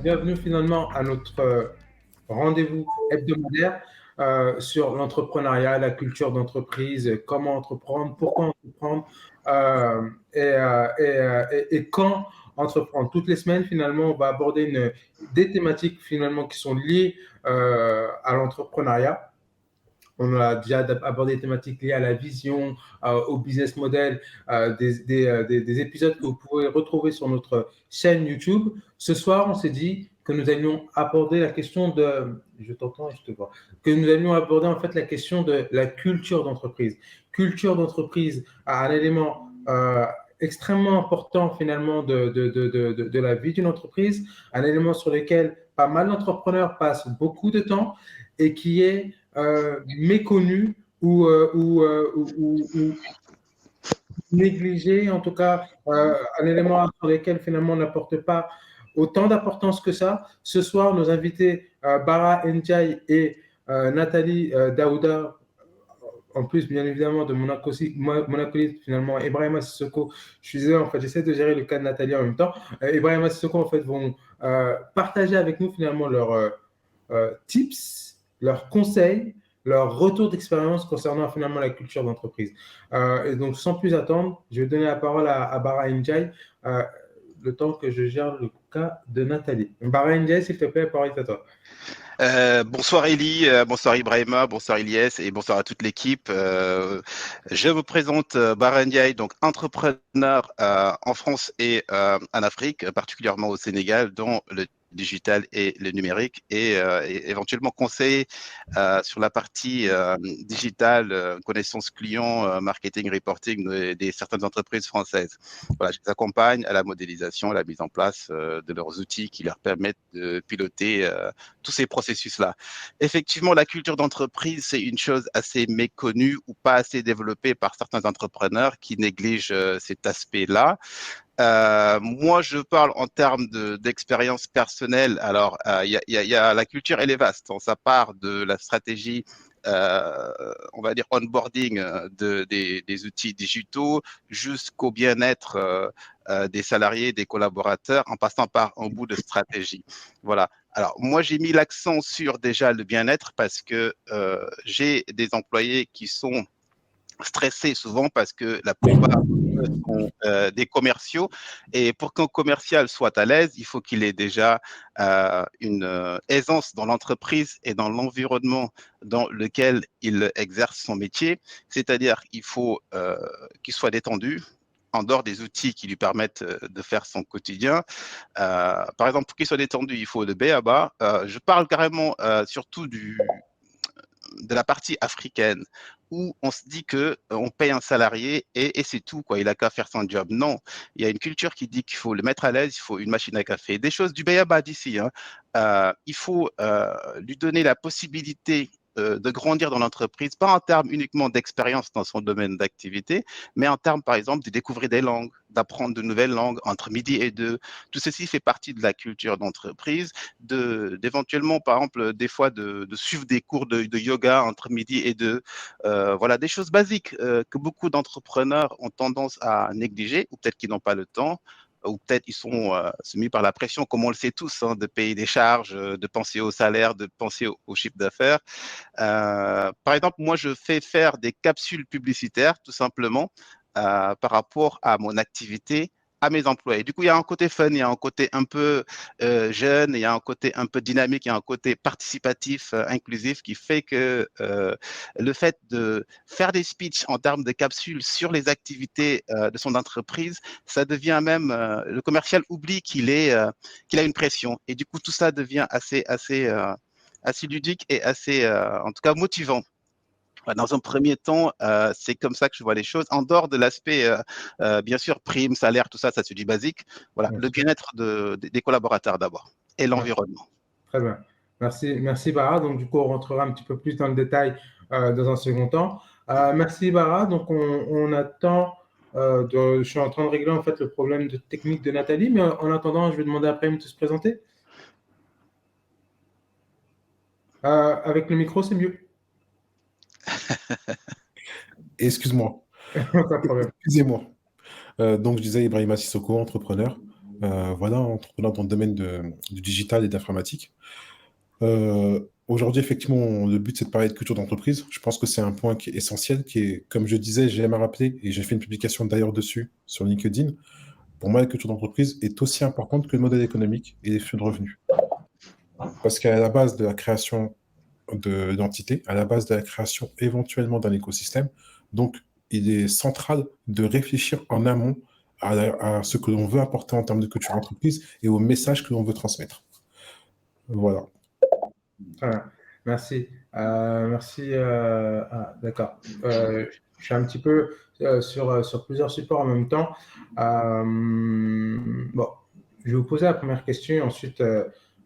Bienvenue finalement à notre rendez-vous hebdomadaire sur l'entrepreneuriat, la culture d'entreprise, comment entreprendre, pourquoi entreprendre et quand entreprendre. Toutes les semaines, finalement, on va aborder des thématiques finalement qui sont liées à l'entrepreneuriat. On a déjà abordé des thématiques liées à la vision, au business model, des épisodes que vous pouvez retrouver sur notre chaîne YouTube. Ce soir, on s'est dit que nous allions aborder la question de, je t'entends et je te vois, que nous allions aborder en fait la question de la culture d'entreprise. Culture d'entreprise, un élément extrêmement important finalement de la vie d'une entreprise, un élément sur lequel pas mal d'entrepreneurs passent beaucoup de temps et qui est méconnu ou négligé, en tout cas un élément sur lequel finalement on n'apporte pas autant d'importance que ça. Ce soir, nos invités Bara Ndiaye et Nathalie Daouda, en plus bien évidemment de mon acolyte finalement Ibrahima Sissoko. Je suis désolé, en fait, j'essaie de gérer le cas de Nathalie en même temps. Ibrahima Sissoko en fait vont partager avec nous finalement leurs tips, leurs conseils, leur retour d'expérience concernant finalement la culture d'entreprise. Et donc, sans plus attendre, je vais donner la parole à Bara Ndiaye, le temps que je gère le cas de Nathalie. Bara Ndiaye, s'il te plaît, la parole est à toi. Bonsoir Eli, bonsoir Ibrahima, bonsoir Ilyes et bonsoir à toute l'équipe. Je vous présente Bara Ndiaye, donc entrepreneur en France et en Afrique, particulièrement au Sénégal, dans le digital et le numérique et éventuellement conseiller sur la partie digitale, connaissance client, marketing, reporting des certaines entreprises françaises. Voilà, je les accompagne à la modélisation, à la mise en place de leurs outils qui leur permettent de piloter tous ces processus-là. Effectivement, la culture d'entreprise, c'est une chose assez méconnue ou pas assez développée par certains entrepreneurs qui négligent cet aspect-là. Moi, je parle en termes d'expérience personnelle. Alors, la culture, elle est vaste. Ça part de la stratégie, on va dire onboarding des outils digitaux jusqu'au bien-être des salariés, des collaborateurs, en passant par un bout de stratégie. Voilà. Alors, moi, j'ai mis l'accent sur déjà le bien-être parce que j'ai des employés qui sont stressés souvent parce que la plupart sont des commerciaux et pour qu'un commercial soit à l'aise, il faut qu'il ait déjà une aisance dans l'entreprise et dans l'environnement dans lequel il exerce son métier, c'est-à-dire il faut qu'il soit détendu en dehors des outils qui lui permettent de faire son quotidien. Par exemple, pour qu'il soit détendu, il faut le B.A.B.A. Je parle carrément surtout de la partie africaine où on se dit que on paye un salarié et c'est tout quoi, il a qu'à faire son job. Non, il y a une culture qui dit qu'il faut le mettre à l'aise, il faut une machine à café, des choses du béaba d'ici. Hein. Il faut lui donner la possibilité de grandir dans l'entreprise, pas en termes uniquement d'expérience dans son domaine d'activité, mais en termes, par exemple, de découvrir des langues, d'apprendre de nouvelles langues entre midi et deux. Tout ceci fait partie de la culture d'entreprise, d'éventuellement, par exemple, des fois de suivre des cours de yoga entre midi et deux. Voilà, des choses basiques que beaucoup d'entrepreneurs ont tendance à négliger, ou peut-être qu'ils n'ont pas le temps, ou peut-être ils sont soumis par la pression, comme on le sait tous, hein, de payer des charges, de penser au salaire, de penser au chiffre d'affaires. Par exemple, moi, je fais faire des capsules publicitaires, tout simplement, par rapport à mon activité, à mes employés. Du coup, il y a un côté fun, il y a un côté un peu jeune, il y a un côté un peu dynamique, il y a un côté participatif, inclusif, qui fait que le fait de faire des speeches en termes de capsules sur les activités de son entreprise, ça devient même, le commercial oublie qu'il a une pression. Et du coup, tout ça devient assez ludique et assez, en tout cas, motivant. Dans un premier temps, c'est comme ça que je vois les choses. En dehors de l'aspect, bien sûr, prime, salaire, tout ça, ça c'est du basique. Voilà, Bien le sûr. bien-être des collaborateurs d'abord et Ouais, l'environnement. très bien. Merci, merci Bara. Donc, du coup, on rentrera un petit peu plus dans le détail dans un second temps. Merci Bara. Donc, on attend Je suis en train de régler en fait le problème de technique de Nathalie, mais en attendant, je vais demander à Prime de se présenter. Avec le micro, c'est mieux. Excuse-moi. Pas de problème. Excusez-moi. Donc, je disais Ibrahima Sissoko, entrepreneur. Voilà, entrepreneur dans le domaine du digital et d'informatique. Aujourd'hui, effectivement, le but, c'est de parler de culture d'entreprise. Je pense que c'est un point qui est essentiel, qui est, comme je disais, j'aime à rappeler, et j'ai fait une publication d'ailleurs dessus sur LinkedIn. Pour moi, la culture d'entreprise est aussi importante que le modèle économique et les flux de revenus. Parce qu'à la base de la création d'entités, à la base de la création éventuellement d'un écosystème, donc il est central de réfléchir en amont à ce que l'on veut apporter en termes de culture d'entreprise et au message que l'on veut transmettre. Voilà. Voilà. Merci. Merci. D'accord. Je suis un petit peu sur plusieurs supports en même temps. Bon, je vais vous poser la première question et ensuite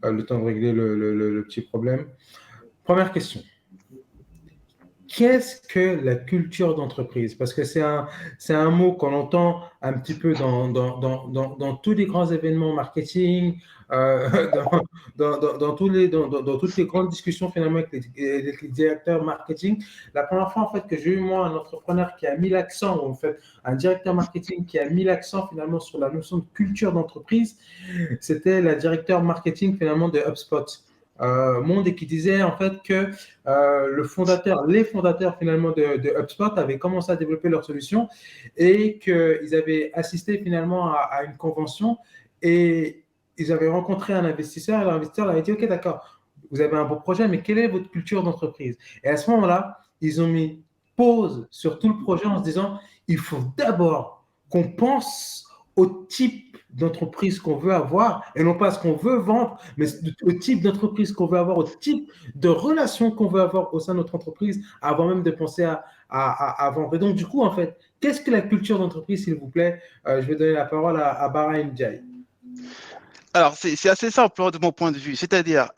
le temps de régler le petit problème. Première question. Qu'est-ce que la culture d'entreprise? Parce que c'est un mot qu'on entend un petit peu dans tous les grands événements marketing, dans toutes les grandes discussions finalement avec les directeurs marketing. La première fois en fait que j'ai eu moi un entrepreneur qui a mis l'accent, ou en fait un directeur marketing qui a mis l'accent finalement sur la notion de culture d'entreprise, c'était la directeur marketing finalement de HubSpot. Monde et qui disait en fait que les fondateurs finalement de HubSpot avaient commencé à développer leur solution et qu'ils avaient assisté finalement à une convention et ils avaient rencontré un investisseur et l'investisseur leur avait dit ok d'accord, vous avez un beau projet mais quelle est votre culture d'entreprise? Et à ce moment-là, ils ont mis pause sur tout le projet en se disant il faut d'abord qu'on pense au type d'entreprise qu'on veut avoir, et non pas à ce qu'on veut vendre, mais au type d'entreprise qu'on veut avoir, au type de relation qu'on veut avoir au sein de notre entreprise, avant même de penser à vendre. Et donc, du coup, en fait, qu'est-ce que la culture d'entreprise, s'il vous plaît? Je vais donner la parole à Bara Ndiaye. Alors, c'est assez simple de mon point de vue. C'est-à-dire,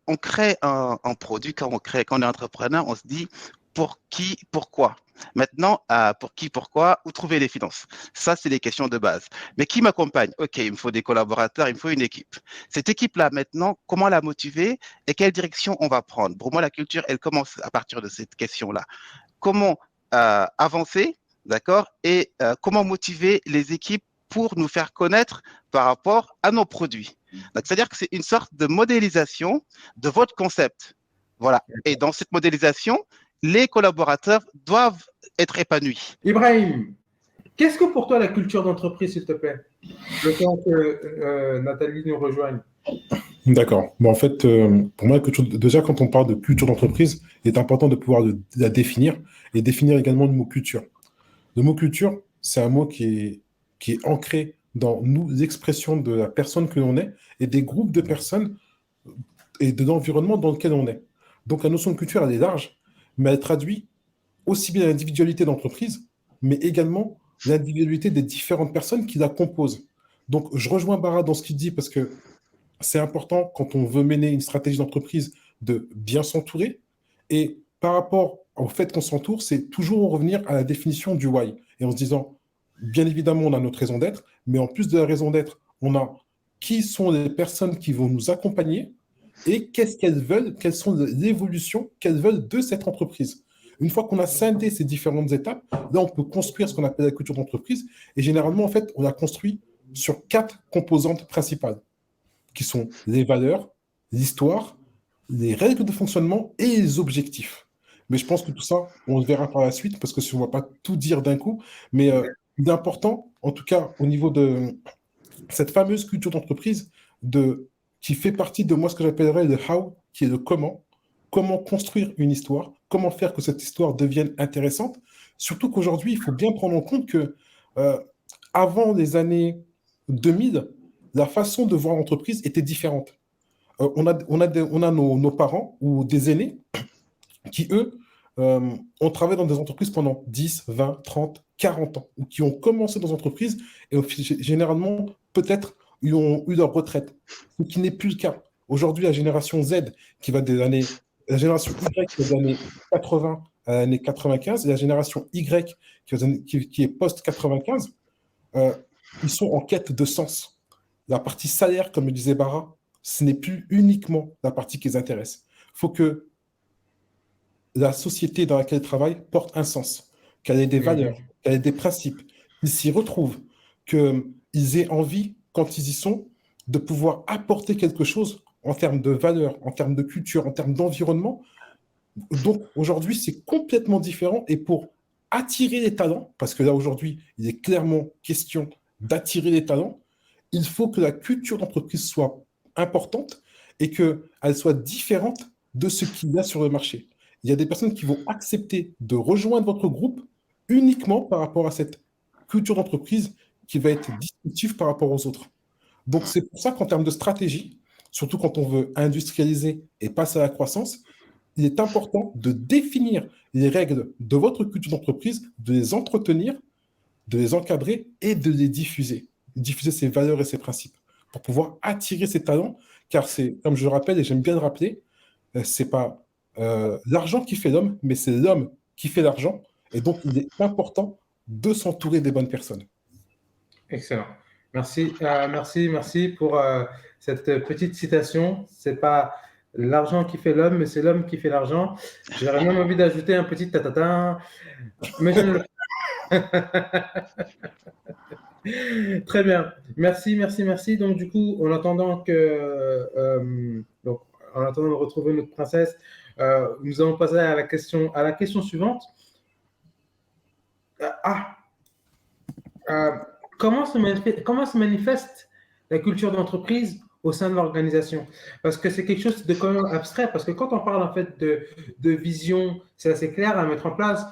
on crée un produit, quand on est entrepreneur, on se dit pour qui, pourquoi. Maintenant, pour qui, pourquoi, où trouver les finances. Ça, c'est les questions de base. Mais qui m'accompagne? OK, il me faut des collaborateurs, il me faut une équipe. Cette équipe-là, maintenant, comment la motiver et quelle direction on va prendre? Pour moi, la culture, elle commence à partir de cette question-là. Comment avancer, d'accord? Et comment motiver les équipes pour nous faire connaître par rapport à nos produits. Donc, c'est-à-dire que c'est une sorte de modélisation de votre concept. Voilà. Et dans cette modélisation, les collaborateurs doivent être épanouis. Ibrahim, qu'est-ce que pour toi la culture d'entreprise, s'il te plaît? Le temps que Nathalie nous rejoigne. D'accord. Bon, en fait, pour moi, déjà, quand on parle de culture d'entreprise, il est important de pouvoir la définir et définir également le mot culture. Le mot culture, c'est un mot qui est ancré dans nous, l'expression de la personne que l'on est et des groupes de personnes et de l'environnement dans lequel on est. Donc la notion de culture, elle est large, mais elle traduit aussi bien l'individualité d'entreprise, mais également l'individualité des différentes personnes qui la composent. Donc je rejoins Bara dans ce qu'il dit parce que c'est important quand on veut mener une stratégie d'entreprise de bien s'entourer. Et par rapport au fait qu'on s'entoure, c'est toujours revenir à la définition du why. Et en se disant, bien évidemment, on a notre raison d'être, mais en plus de la raison d'être, on a qui sont les personnes qui vont nous accompagner et qu'est-ce qu'elles veulent, quelles sont les évolutions qu'elles veulent de cette entreprise. Une fois qu'on a scindé ces différentes étapes, là, on peut construire ce qu'on appelle la culture d'entreprise. Et généralement, en fait, on la construit sur 4 composantes principales, qui sont les valeurs, l'histoire, les règles de fonctionnement et les objectifs. Mais je pense que tout ça, on le verra par la suite, parce que si on ne va pas tout dire d'un coup, mais l'important, en tout cas au niveau de cette fameuse culture d'entreprise, qui fait partie de moi ce que j'appellerais le how, qui est le comment construire une histoire, comment faire que cette histoire devienne intéressante, surtout qu'aujourd'hui, il faut bien prendre en compte que avant les années 2000, la façon de voir l'entreprise était différente. On a nos parents ou des aînés qui, eux, ont travaillé dans des entreprises pendant 10, 20, 30, 40 ans, ou qui ont commencé dans des entreprises et généralement, peut-être, ils ont eu leur retraite, ce qui n'est plus le cas. Aujourd'hui, la génération Z, qui va des années, la génération Y, qui va des années 80 à l'année 95 et la génération Y qui est post-95, ils sont en quête de sens. La partie salaire, comme le disait Bara, ce n'est plus uniquement la partie qui les intéresse. Il faut que la société dans laquelle ils travaillent porte un sens, qu'elle ait des valeurs, qu'elle ait des principes, qu'ils s'y retrouvent, qu'ils aient envie, quand ils y sont, de pouvoir apporter quelque chose en termes de valeurs, en termes de culture, en termes d'environnement. Donc aujourd'hui, c'est complètement différent. Et pour attirer les talents, parce que là aujourd'hui, il est clairement question d'attirer les talents, il faut que la culture d'entreprise soit importante et qu'elle soit différente de ce qu'il y a sur le marché. Il y a des personnes qui vont accepter de rejoindre votre groupe uniquement par rapport à cette culture d'entreprise qui va être distinctive par rapport aux autres. Donc c'est pour ça qu'en termes de stratégie, surtout quand on veut industrialiser et passer à la croissance, il est important de définir les règles de votre culture d'entreprise, de les entretenir, de les encadrer et de les diffuser. Diffuser ses valeurs et ses principes pour pouvoir attirer ses talents, car c'est, comme je le rappelle et j'aime bien le rappeler, c'est pas l'argent qui fait l'homme, mais c'est l'homme qui fait l'argent. Et donc, il est important de s'entourer des bonnes personnes. Excellent. Merci, merci pour cette petite citation. C'est pas l'argent qui fait l'homme, mais c'est l'homme qui fait l'argent. J'aurais même envie d'ajouter un petit tatata, mais je ne le Très bien. Merci. Donc, du coup, en attendant de retrouver notre princesse, nous allons passer à la question suivante. Euh, comment se manifeste la culture d'entreprise au sein de l'organisation? Parce que c'est quelque chose de quand même abstrait, parce que quand on parle en fait de vision, c'est assez clair à mettre en place.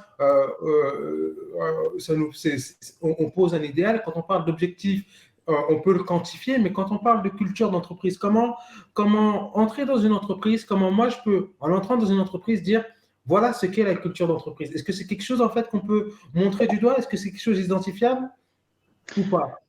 On pose un idéal. Quand on parle d'objectif, on peut le quantifier, mais quand on parle de culture d'entreprise, comment entrer dans une entreprise, comment moi je peux, en entrant dans une entreprise, dire voilà ce qu'est la culture d'entreprise. Est-ce que c'est quelque chose en fait qu'on peut montrer du doigt? Est-ce que c'est quelque chose d'identifiable ou pas?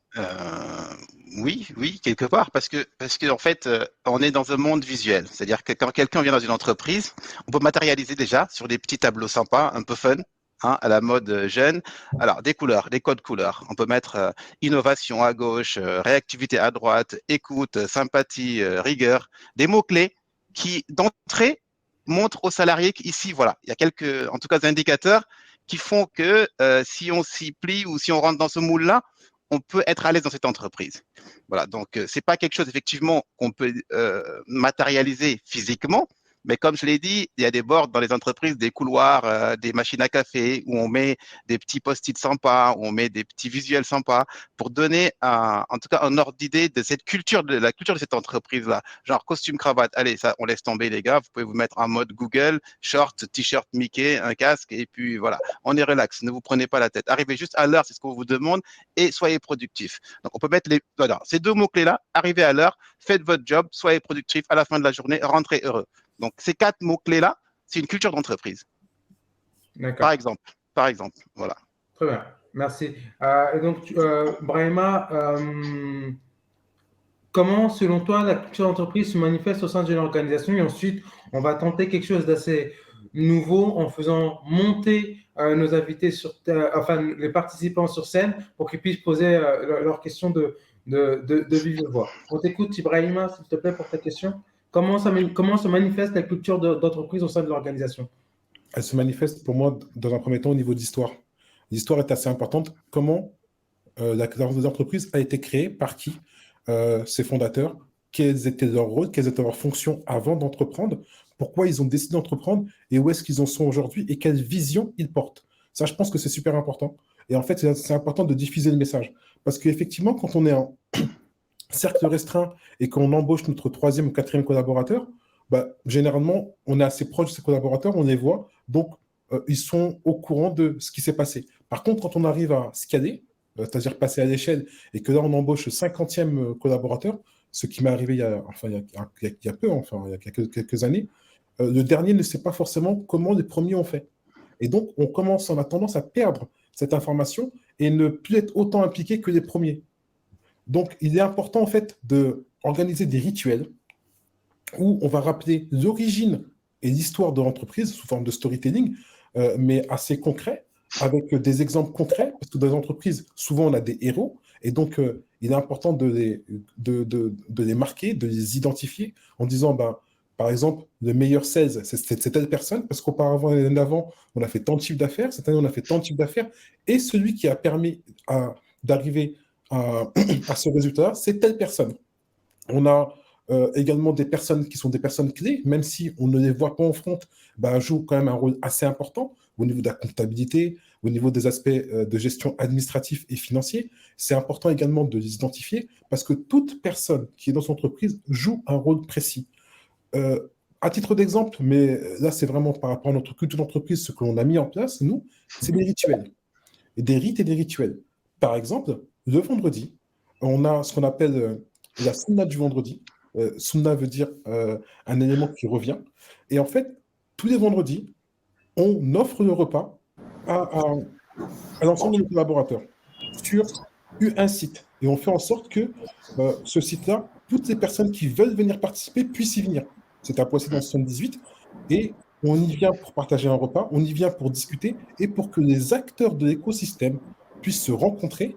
Oui, quelque part, parce que en fait, on est dans un monde visuel. C'est-à-dire que quand quelqu'un vient dans une entreprise, on peut matérialiser déjà sur des petits tableaux sympas, un peu fun, hein, à la mode jeune. Alors, des couleurs, des codes couleurs. On peut mettre innovation à gauche, réactivité à droite, écoute, sympathie, rigueur, des mots-clés qui, d'entrée, montrent aux salariés qu'ici, voilà, il y a quelques, en tout cas, indicateurs qui font que si on s'y plie ou si on rentre dans ce moule-là, on peut être à l'aise dans cette entreprise. Voilà, donc c'est pas quelque chose effectivement qu'on peut matérialiser physiquement, mais comme je l'ai dit, il y a des boards dans les entreprises, des couloirs, des machines à café où on met des petits post-it sympas, où on met des petits visuels sympas pour donner en tout cas un ordre d'idée de cette culture, de la culture de cette entreprise-là. Genre costume cravate, allez, ça on laisse tomber les gars, vous pouvez vous mettre en mode Google, short, t-shirt Mickey, un casque et puis voilà, on est relax, ne vous prenez pas la tête. Arrivez juste à l'heure, c'est ce qu'on vous demande et soyez productif. Donc on peut mettre ces deux mots-clés-là, arrivez à l'heure, faites votre job, soyez productif à la fin de la journée, rentrez heureux. Donc, ces quatre mots-clés-là, c'est une culture d'entreprise. D'accord. Par exemple, voilà. Très bien, merci. Et donc, Brahima, comment, selon toi, la culture d'entreprise se manifeste au sein d'une organisation? Et ensuite, on va tenter quelque chose d'assez nouveau en faisant monter nos invités les participants sur scène pour qu'ils puissent poser leurs questions de vive voix. On t'écoute, Ibrahima, s'il te plaît, pour ta question. Comment se manifeste la culture d'entreprise au sein de l'organisation? Elle se manifeste pour moi, dans un premier temps, au niveau de l'histoire. L'histoire est assez importante. Comment l'entreprise a été créée, par qui, ses fondateurs, quels étaient leurs rôles, quelles étaient leurs fonctions avant d'entreprendre, pourquoi ils ont décidé d'entreprendre et où est-ce qu'ils en sont aujourd'hui et quelle vision ils portent. Ça, je pense que c'est super important. Et en fait, c'est important de diffuser le message. Parce qu'effectivement, quand on est en cercle restreint et qu'on embauche notre troisième ou quatrième collaborateur, bah, généralement, on est assez proche de ces collaborateurs, on les voit, donc ils sont au courant de ce qui s'est passé. Par contre, quand on arrive à scaler, c'est-à-dire passer à l'échelle, et que là, on embauche le 50e collaborateur, ce qui m'est arrivé il y a peu, enfin, il y a quelques années, le dernier ne sait pas forcément comment les premiers ont fait. Et donc, on a tendance à perdre cette information et ne plus être autant impliqué que les premiers. Donc, il est important, en fait, d'organiser des rituels où on va rappeler l'origine et l'histoire de l'entreprise sous forme de storytelling, mais assez concret, avec des exemples concrets, parce que dans les entreprises, souvent on a des héros, et donc il est important de les marquer, de les identifier, en disant, ben, par exemple, le meilleur sales, c'est telle personne, parce qu'auparavant, l'année d'avant, on a fait tant de chiffre d'affaires, cette année, on a fait tant de chiffre d'affaires, et celui qui a permis d'arriver à ce résultat, c'est telle personne. On a également des personnes qui sont des personnes clés, même si on ne les voit pas en front, bah, jouent quand même un rôle assez important au niveau de la comptabilité, au niveau des aspects de gestion administrative et financier. C'est important également de les identifier parce que toute personne qui est dans son entreprise joue un rôle précis. À titre d'exemple, mais là c'est vraiment par rapport à notre culture d'entreprise, ce que l'on a mis en place, nous, c'est des rituels, et des rites et des rituels. Par exemple, le vendredi, on a ce qu'on appelle la sunna du vendredi. Sunna veut dire un élément qui revient. Et en fait, tous les vendredis, on offre le repas à, à- à l'ensemble de nos collaborateurs sur un site. Et on fait en sorte que ce site-là, toutes les personnes qui veulent venir participer puissent y venir. C'est à Poissy dans le 78. Et on y vient pour partager un repas, on y vient pour discuter et pour que les acteurs de l'écosystème puissent se rencontrer,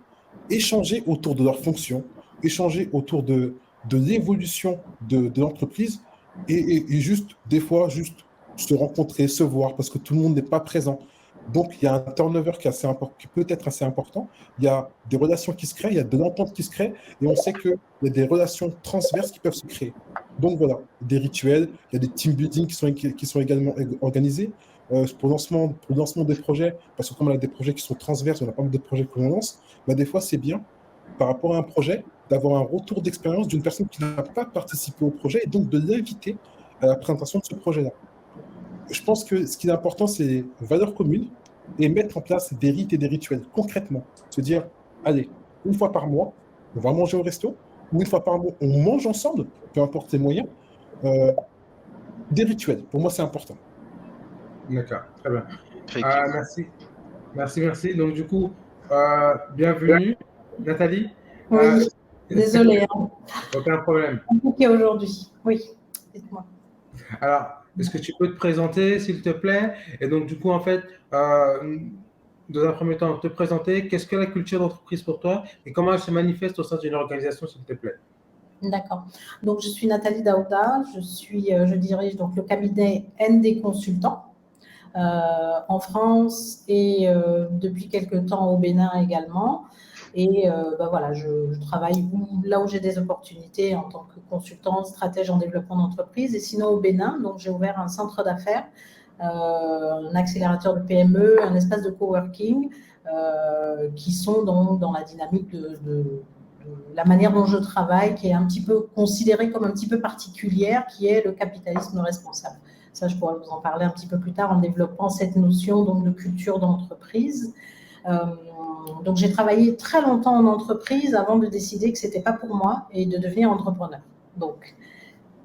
échanger autour de leurs fonctions, échanger autour de l'évolution de l'entreprise et juste, des fois, juste se rencontrer, se voir parce que tout le monde n'est pas présent. Donc, il y a un turnover qui peut être assez important. Il y a des relations qui se créent, il y a de l'entente qui se crée, et on sait qu'il y a des relations transverses qui peuvent se créer. Donc voilà, des rituels, il y a des team building qui sont également organisés pour le lancement des projets, parce que comme on a des projets qui sont transverses, on n'a pas mal de projets que l'on lance, bah des fois c'est bien, par rapport à un projet, d'avoir un retour d'expérience d'une personne qui n'a pas participé au projet, et donc de l'inviter à la présentation de ce projet-là. Je pense que ce qui est important, c'est les valeurs communes et mettre en place des rites et des rituels concrètement. Se dire, allez, une fois par mois, on va manger au resto, ou une fois par mois, on mange ensemble, peu importe les moyens. Euh, des rituels, pour moi, c'est important. D'accord, très bien. Effectivement. Merci. Merci, merci. Donc, du coup, bienvenue, Nathalie. Euh, Oui, désolée, hein. Aucun problème. Compliqué aujourd'hui. Oui, dites-moi. Alors, est-ce que tu peux te présenter, s'il te plaît? Et donc, du coup, en fait, dans un premier temps, te présenter, qu'est-ce que la culture d'entreprise pour toi et comment elle se manifeste au sein d'une organisation, s'il te plaît? D'accord. Donc, je suis Nathalie Daouda. Je dirige donc le cabinet ND Consultants en France et depuis quelques temps au Bénin également. Et voilà, je travaille là où j'ai des opportunités en tant que consultant, stratège en développement d'entreprise. Et sinon au Bénin, donc j'ai ouvert un centre d'affaires, un accélérateur de PME, un espace de coworking qui sont dans la dynamique de la manière dont je travaille, qui est un petit peu considérée comme un petit peu particulière, qui est le capitalisme responsable. Ça, je pourrais vous en parler un petit peu plus tard en développant cette notion donc, de culture d'entreprise. Donc, j'ai travaillé très longtemps en entreprise avant de décider que ce n'était pas pour moi et de devenir entrepreneur. Donc,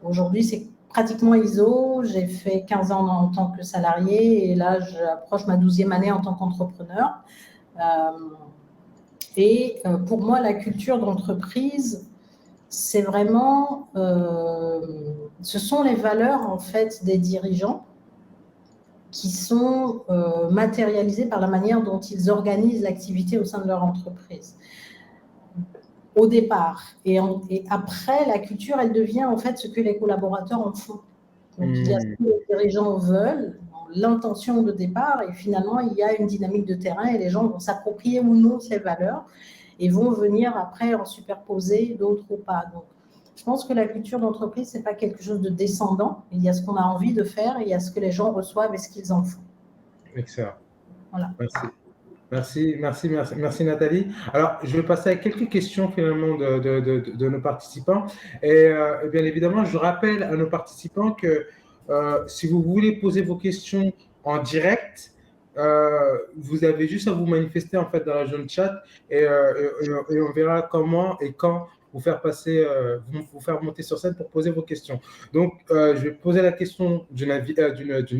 aujourd'hui, c'est pratiquement ISO. J'ai fait 15 ans en tant que salarié et là, j'approche ma 12e année en tant qu'entrepreneur. Pour moi, la culture d'entreprise, c'est vraiment, ce sont les valeurs en fait des dirigeants qui sont matérialisées par la manière dont ils organisent l'activité au sein de leur entreprise. Au départ. Et après, la culture, elle devient en fait ce que les collaborateurs en font. Donc, il y a ce que les dirigeants veulent, l'intention de départ, et finalement, il y a une dynamique de terrain et les gens vont s'approprier ou non ces valeurs et vont venir après en superposer d'autres ou pas. Donc, je pense que la culture d'entreprise, ce n'est pas quelque chose de descendant. Il y a ce qu'on a envie de faire et il y a ce que les gens reçoivent et ce qu'ils en font. Excellent. Voilà. Merci Nathalie. Alors, je vais passer à quelques questions finalement de nos participants. Et bien évidemment, je rappelle à nos participants que si vous voulez poser vos questions en direct, vous avez juste à vous manifester en fait dans la zone chat et on verra comment et quand vous faire passer, vous faire monter sur scène pour poser vos questions. Donc, je vais poser la question d'une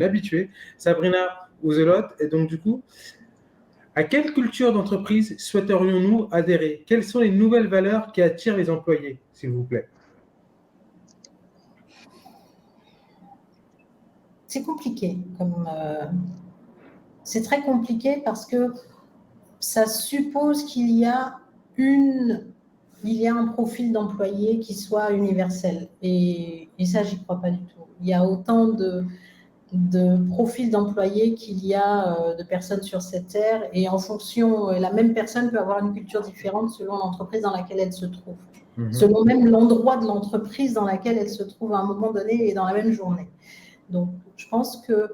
habituée, Sabrina Ouzelot. Et donc, du coup, à quelle culture d'entreprise souhaiterions-nous adhérer? Quelles sont les nouvelles valeurs qui attirent les employés, s'il vous plaît? C'est compliqué comme c'est très compliqué parce que ça suppose qu'il y a un profil d'employé qui soit universel. Et ça, j'y crois pas du tout. Il y a autant de profils d'employés qu'il y a de personnes sur cette terre. Et en fonction, la même personne peut avoir une culture différente selon l'entreprise dans laquelle elle se trouve. Selon même l'endroit de l'entreprise dans laquelle elle se trouve à un moment donné et dans la même journée. Donc, je pense que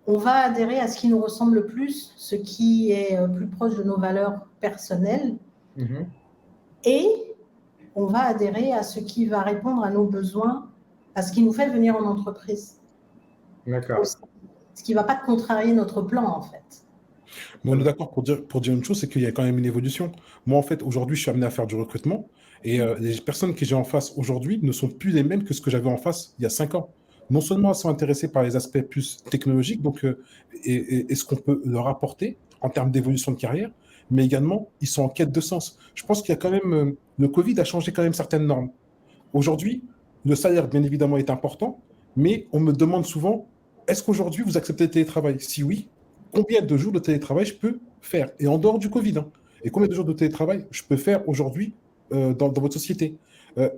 on va adhérer à ce qui nous ressemble le plus, ce qui est plus proche de nos valeurs personnelles, et on va adhérer à ce qui va répondre à nos besoins, à ce qui nous fait venir en entreprise. D'accord. Ce qui ne va pas contrarier notre plan, en fait. Mais on est d'accord pour dire une chose, c'est qu'il y a quand même une évolution. Moi, en fait, aujourd'hui, je suis amené à faire du recrutement, et les personnes que j'ai en face aujourd'hui ne sont plus les mêmes que ce que j'avais en face il y a 5 ans. Non seulement elles sont intéressées par les aspects plus technologiques, donc, et ce qu'on peut leur apporter en termes d'évolution de carrière, mais également, ils sont en quête de sens. Je pense qu'il y a quand même, le Covid a changé quand même certaines normes. Aujourd'hui, le salaire, bien évidemment, est important, mais on me demande souvent, est-ce qu'aujourd'hui, vous acceptez le télétravail? Si oui, combien de jours de télétravail je peux faire? Et en dehors du Covid, hein. Et combien de jours de télétravail je peux faire aujourd'hui dans votre société?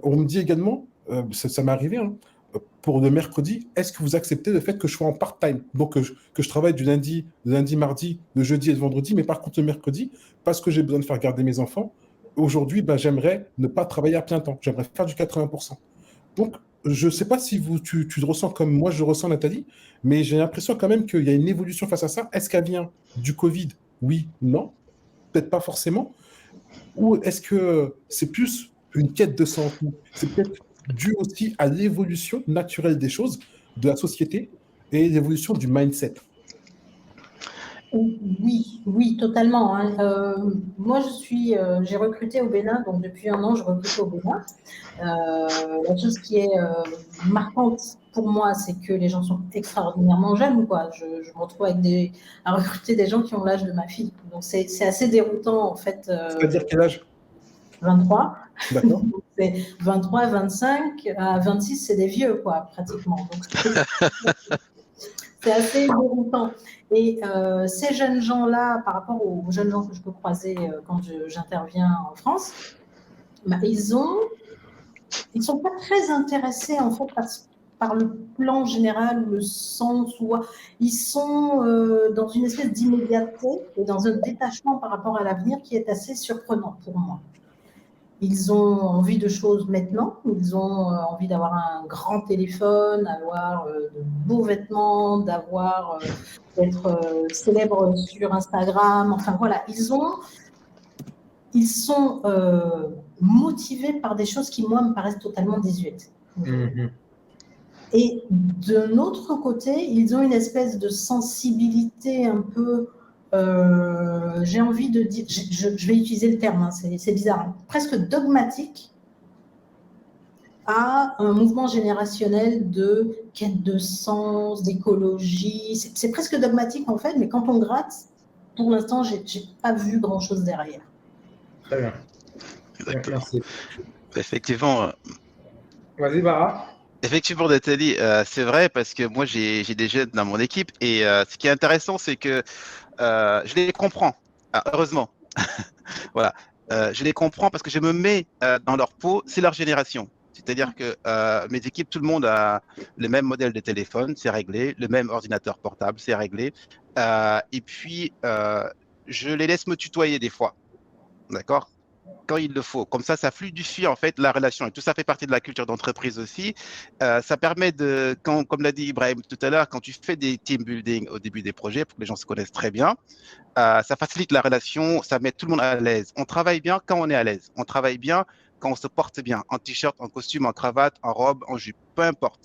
On me dit également, ça m'est arrivé, hein, pour le mercredi, est-ce que vous acceptez le fait que je sois en part-time? Donc, que je travaille du lundi, mardi, le jeudi et le vendredi, mais par contre, le mercredi, parce que j'ai besoin de faire garder mes enfants, aujourd'hui, ben, j'aimerais ne pas travailler à plein temps. J'aimerais faire du 80%. Donc, je ne sais pas si tu le ressens comme moi, je le ressens, Nathalie, mais j'ai l'impression quand même qu'il y a une évolution face à ça. Est-ce qu'elle vient du Covid? Oui, non, peut-être pas forcément. Ou est-ce que c'est plus une quête de sens? C'est peut-être dû aussi à l'évolution naturelle des choses, de la société et l'évolution du mindset. Oui, totalement. Moi, j'ai recruté au Bénin, donc depuis 1 an, je recrute au Bénin. La chose qui est marquante pour moi, c'est que les gens sont extraordinairement jeunes, quoi. Je me retrouve à recruter des gens qui ont l'âge de ma fille. Donc, c'est assez déroutant, en fait. C'est-à-dire quel âge? 23. D'accord. C'est 23, 25, à 26, c'est des vieux, quoi, pratiquement. Donc, c'est assez déroutant. Et ces jeunes gens-là, par rapport aux jeunes gens que je peux croiser quand j'interviens en France, bah, ils sont pas très intéressés en fait par le plan général ou le sens, ou ils sont dans une espèce d'immédiateté et dans un détachement par rapport à l'avenir qui est assez surprenant pour moi. Ils ont envie de choses maintenant, ils ont envie d'avoir un grand téléphone, d'avoir de beaux vêtements, d'être célèbres sur Instagram. Enfin voilà, ils sont motivés par des choses qui, moi, me paraissent totalement désuètes. Et d'un autre côté, ils ont une espèce de sensibilité un peu, j'ai envie de dire, je vais utiliser le terme, hein, c'est bizarre, hein, presque dogmatique à un mouvement générationnel de quête de sens, d'écologie. C'est presque dogmatique en fait, mais quand on gratte, pour l'instant, j'ai pas vu grand-chose derrière. Très bien. Merci. Effectivement. Vas-y, Bara. Effectivement, Nathalie, c'est vrai parce que moi j'ai des jeunes dans mon équipe et ce qui est intéressant, c'est que je les comprends. Ah, heureusement, voilà, je les comprends parce que je me mets dans leur peau, c'est leur génération. C'est-à-dire que mes équipes, tout le monde a le même modèle de téléphone, c'est réglé, le même ordinateur portable, c'est réglé. Et puis, je les laisse me tutoyer des fois, d'accord? Quand il le faut. Comme ça fluidifie en fait la relation. Et tout ça fait partie de la culture d'entreprise aussi. Ça permet comme l'a dit Ibrahim tout à l'heure, quand tu fais des team building au début des projets pour que les gens se connaissent très bien, ça facilite la relation, ça met tout le monde à l'aise. On travaille bien quand on est à l'aise. On travaille bien quand on se porte bien, en t-shirt, en costume, en cravate, en robe, en jupe, peu importe.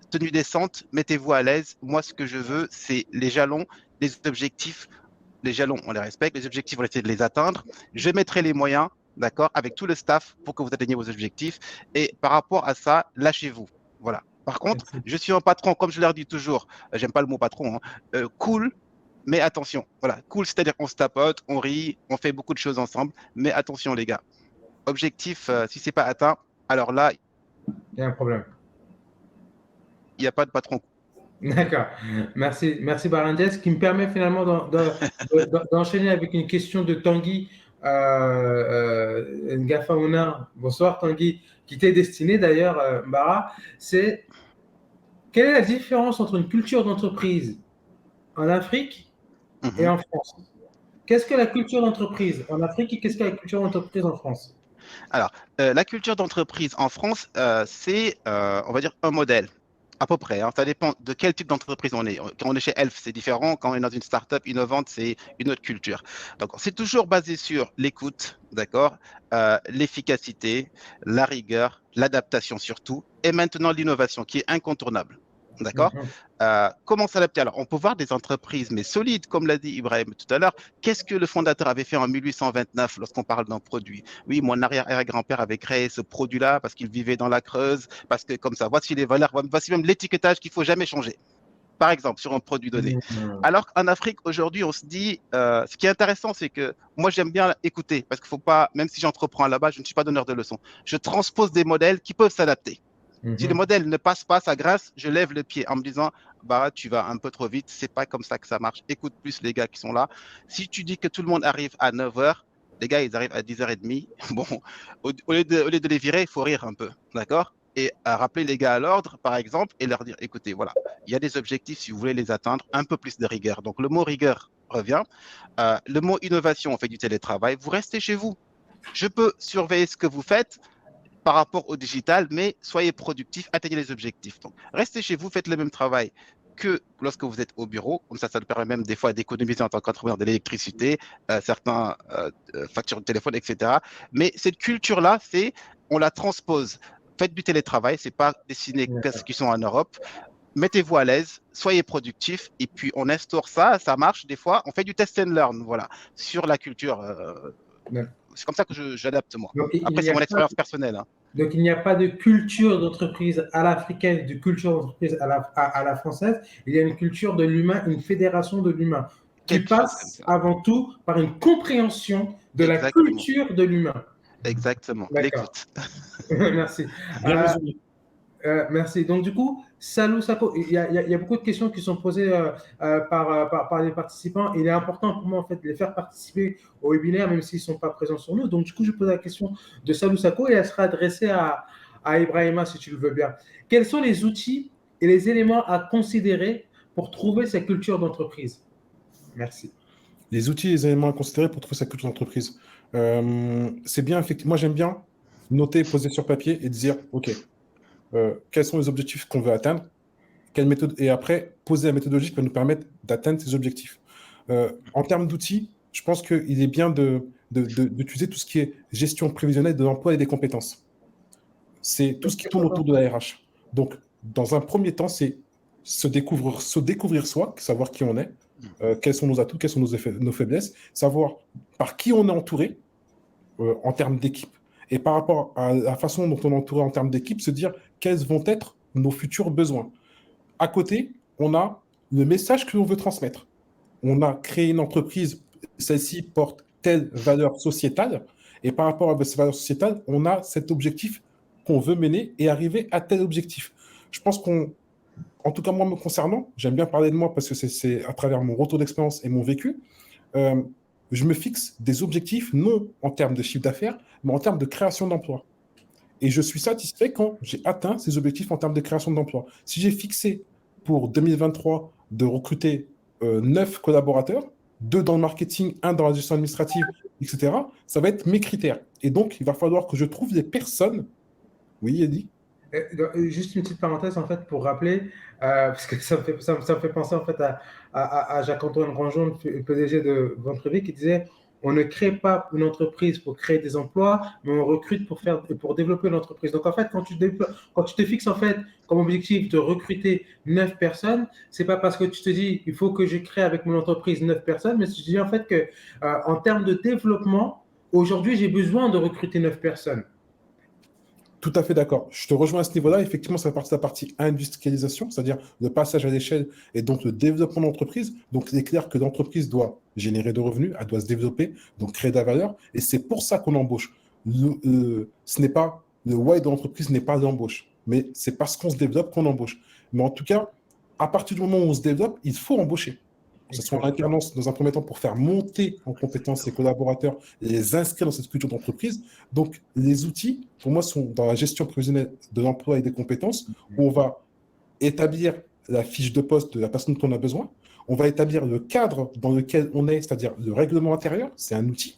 Tenue décente, mettez-vous à l'aise. Moi, ce que je veux, c'est les jalons, les objectifs. Les jalons, on les respecte. Les objectifs, on essaie de les atteindre. Je mettrai les moyens, d'accord, avec tout le staff pour que vous atteigniez vos objectifs. Et par rapport à ça, lâchez-vous. Voilà. Par contre, je suis un patron, comme je leur dis toujours, j'aime pas le mot patron, hein, cool, mais attention. Voilà, cool, c'est-à-dire qu'on se tapote, on rit, on fait beaucoup de choses ensemble, mais attention les gars. Objectif, si c'est pas atteint, alors là, Il y a un problème. il n'y a pas de patron. D'accord. Merci Barendez, ce qui me permet finalement d'enchaîner avec une question de Tanguy Ngafaouna. Bonsoir Tanguy, qui t'est destinée d'ailleurs, Bara. C'est quelle est la différence entre une culture d'entreprise en Afrique et Mhm. en France? Qu'est-ce que la culture d'entreprise en Afrique et qu'est-ce que la culture d'entreprise en France? Alors, la culture d'entreprise en France, c'est, on va dire, un modèle, à peu près, hein. Ça dépend de quel type d'entreprise on est. Quand on est chez Elf, c'est différent. Quand on est dans une startup innovante, c'est une autre culture. Donc, c'est toujours basé sur l'écoute, d'accord, l'efficacité, la rigueur, l'adaptation surtout, et maintenant l'innovation qui est incontournable. D'accord? Mhm. Comment s'adapter? Alors, on peut voir des entreprises, mais solides, comme l'a dit Ibrahim tout à l'heure. Qu'est-ce que le fondateur avait fait en 1829 lorsqu'on parle d'un produit? Oui, mon arrière-grand-père avait créé ce produit-là parce qu'il vivait dans la Creuse, parce que comme ça, voici les valeurs, voici même l'étiquetage qu'il faut jamais changer. Par exemple, sur un produit donné. Mhm. Alors qu'en Afrique, aujourd'hui, on se dit, ce qui est intéressant, c'est que moi, j'aime bien écouter, parce qu'il faut pas, même si j'entreprends là-bas, je ne suis pas donneur de leçons. Je transpose des modèles qui peuvent s'adapter. Si le Mhm. modèle ne passe pas, ça grince, je lève le pied en me disant, bah, tu vas un peu trop vite, c'est pas comme ça que ça marche. Écoute plus les gars qui sont là. Si tu dis que tout le monde arrive à 9 heures, les gars, ils arrivent à 10h30. Bon, au lieu de les virer, il faut rire un peu, d'accord? Et rappeler les gars à l'ordre, par exemple, et leur dire, écoutez, voilà, il y a des objectifs, si vous voulez les atteindre, un peu plus de rigueur. Donc, le mot rigueur revient. Le mot innovation, on fait du télétravail. Vous restez chez vous. Je peux surveiller ce que vous faites, par rapport au digital, mais soyez productifs, atteignez les objectifs. Donc, restez chez vous, faites le même travail que lorsque vous êtes au bureau. Comme ça nous permet même des fois d'économiser en tant qu'entrepreneur de l'électricité, certains factures de téléphone, etc. Mais cette culture-là, on la transpose. Faites du télétravail, c'est pas destiné qu'à ceux qui sont en Europe. Mettez-vous à l'aise, soyez productifs, et puis on instaure ça, ça marche des fois. On fait du test and learn, voilà, sur la culture. D'accord. C'est comme ça que j'adapte moi. Donc, il Après, n'y c'est a mon pas expérience personnelle, hein. Donc, il n'y a pas de culture d'entreprise à l'africaine, de culture d'entreprise à la française. Il y a une culture de l'humain, une fédération de l'humain, qui Quelque chose comme passe ça. avant tout par une compréhension de la Exactement. culture de l'humain. Exactement. D'accord. L'écoute. Merci. Bien résumé. Merci. Donc, du coup, Salou Sako, il y a beaucoup de questions qui sont posées par les participants. Il est important pour moi, en fait, de les faire participer au webinaire, même s'ils ne sont pas présents sur nous. Donc, du coup, je pose la question de Salou Sako et elle sera adressée à Ibrahima, si tu le veux bien. Quels sont les outils et les éléments à considérer pour trouver sa culture d'entreprise? Merci. Les outils et les éléments à considérer pour trouver sa culture d'entreprise. C'est bien, effectivement. Moi, j'aime bien noter, poser sur papier et dire, OK, quels sont les objectifs qu'on veut atteindre, quelle méthode, et après, poser la méthodologie qui va nous permettre d'atteindre ces objectifs. En termes d'outils, je pense qu'il est bien d'utiliser tout ce qui est gestion prévisionnelle de l'emploi et des compétences. C'est tout ce qui tourne autour de la RH. Donc, dans un premier temps, c'est se découvrir soi, savoir qui on est, quels sont nos atouts, quelles sont nos faiblesses, savoir par qui on est entouré en termes d'équipe. Et par rapport à la façon dont on est entouré en termes d'équipe, se dire quels vont être nos futurs besoins. À côté, on a le message que l'on veut transmettre. On a créé une entreprise, celle-ci porte telle valeur sociétale, et par rapport à ces valeurs sociétales, on a cet objectif qu'on veut mener et arriver à tel objectif. Je pense en tout cas moi me concernant, j'aime bien parler de moi parce que c'est à travers mon retour d'expérience et mon vécu, euh, je me fixe des objectifs non en termes de chiffre d'affaires, mais en termes de création d'emplois. Et je suis satisfait quand j'ai atteint ces objectifs en termes de création d'emplois. Si j'ai fixé pour 2023 de recruter 9 collaborateurs, 2 dans le marketing, un dans la gestion administrative, etc., ça va être mes critères. Et donc, il va falloir que je trouve des personnes. Oui, Eddie. Juste une petite parenthèse en fait pour rappeler, parce que ça me fait penser en fait à Jacques-Antoine Grandjean, le PDG de Ventreville, qui disait on ne crée pas une entreprise pour créer des emplois, mais on recrute pour développer l'entreprise. Donc en fait, quand tu te fixes en fait comme objectif de recruter 9 personnes, c'est pas parce que tu te dis il faut que je crée avec mon entreprise 9 personnes, mais tu te dis en fait que en termes de développement, aujourd'hui j'ai besoin de recruter 9 personnes. Tout à fait d'accord. Je te rejoins à ce niveau-là. Effectivement, ça fait partie de la partie industrialisation, c'est-à-dire le passage à l'échelle et donc le développement d'entreprise. Donc, il est clair que l'entreprise doit générer de revenus, elle doit se développer, donc créer de la valeur. Et c'est pour ça qu'on embauche. Ce n'est pas le why de l'entreprise n'est pas l'embauche, mais c'est parce qu'on se développe qu'on embauche. Mais en tout cas, à partir du moment où on se développe, il faut embaucher. Que ce soit en alternance dans un premier temps pour faire monter en compétence ses collaborateurs et les inscrire dans cette culture d'entreprise. Donc, les outils, pour moi, sont dans la gestion prévisionnelle de l'emploi et des compétences, où on va établir la fiche de poste de la personne dont on a besoin. On va établir le cadre dans lequel on est, c'est-à-dire le règlement intérieur, c'est un outil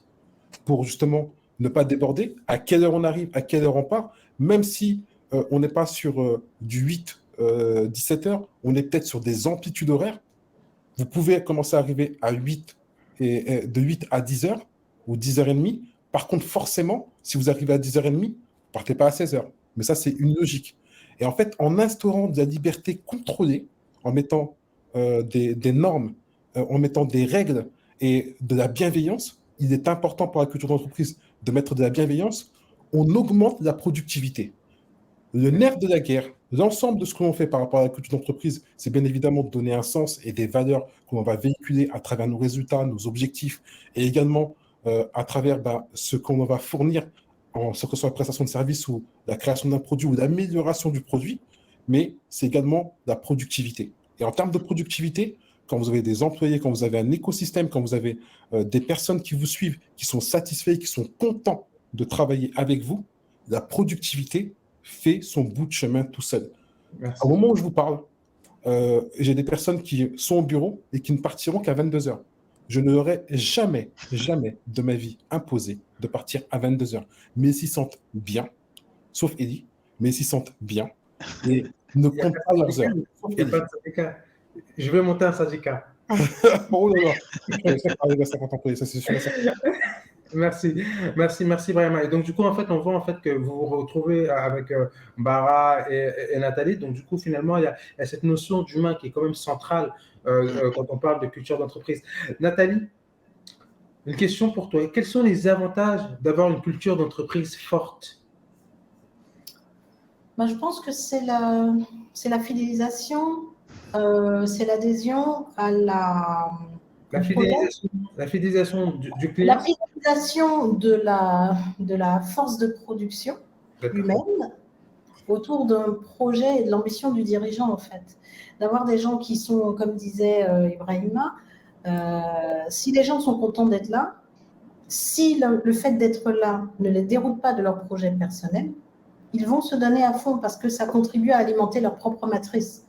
pour justement ne pas déborder, à quelle heure on arrive, à quelle heure on part, même si on n'est pas sur du 8-17 heures, on est peut-être sur des amplitudes horaires. Vous pouvez commencer à arriver à 8 et de 8 à 10 heures ou 10h30. Par contre, forcément, si vous arrivez à 10h30, partez pas à 16 heures. Mais ça, c'est une logique. Et en fait, en instaurant de la liberté contrôlée, en mettant des normes, en mettant des règles et de la bienveillance, il est important pour la culture d'entreprise de mettre de la bienveillance, on augmente la productivité. Le nerf de la guerre, l'ensemble de ce que l'on fait par rapport à la culture d'entreprise, c'est bien évidemment de donner un sens et des valeurs que l'on va véhiculer à travers nos résultats, nos objectifs, et également à travers ce qu'on va fournir, ce que soit la prestation de service ou la création d'un produit ou l'amélioration du produit, mais c'est également la productivité. Et en termes de productivité, quand vous avez des employés, quand vous avez un écosystème, quand vous avez des personnes qui vous suivent, qui sont satisfaits, qui sont contents de travailler avec vous, la productivité fait son bout de chemin tout seul. Merci. Au moment où je vous parle, j'ai des personnes qui sont au bureau et qui ne partiront qu'à 22 heures. Je ne leur ai jamais de ma vie imposé de partir à 22 heures. Mais ils s'y sentent bien, sauf Elie, mais ils s'y sentent bien et ne comptent pas leurs heures. Il n'y a pas de syndicat. Je vais monter un syndicat. Oh là là, je sais pas arriver à 50 employés, ça c'est sûr. Merci Brahima. Et donc du coup en fait on voit en fait que vous vous retrouvez avec Bara et Nathalie. Donc du coup finalement il y a cette notion d'humain qui est quand même centrale quand on parle de culture d'entreprise. Nathalie, une question pour toi. Quels sont les avantages d'avoir une culture d'entreprise forte? Je pense que c'est la fidélisation, c'est l'adhésion à La fidélisation du client. La fidélisation de la force de production humaine autour d'un projet et de l'ambition du dirigeant, en fait. D'avoir des gens qui sont, comme disait Ibrahima, si les gens sont contents d'être là, si le fait d'être là ne les déroute pas de leur projet personnel, ils vont se donner à fond parce que ça contribue à alimenter leur propre matrice.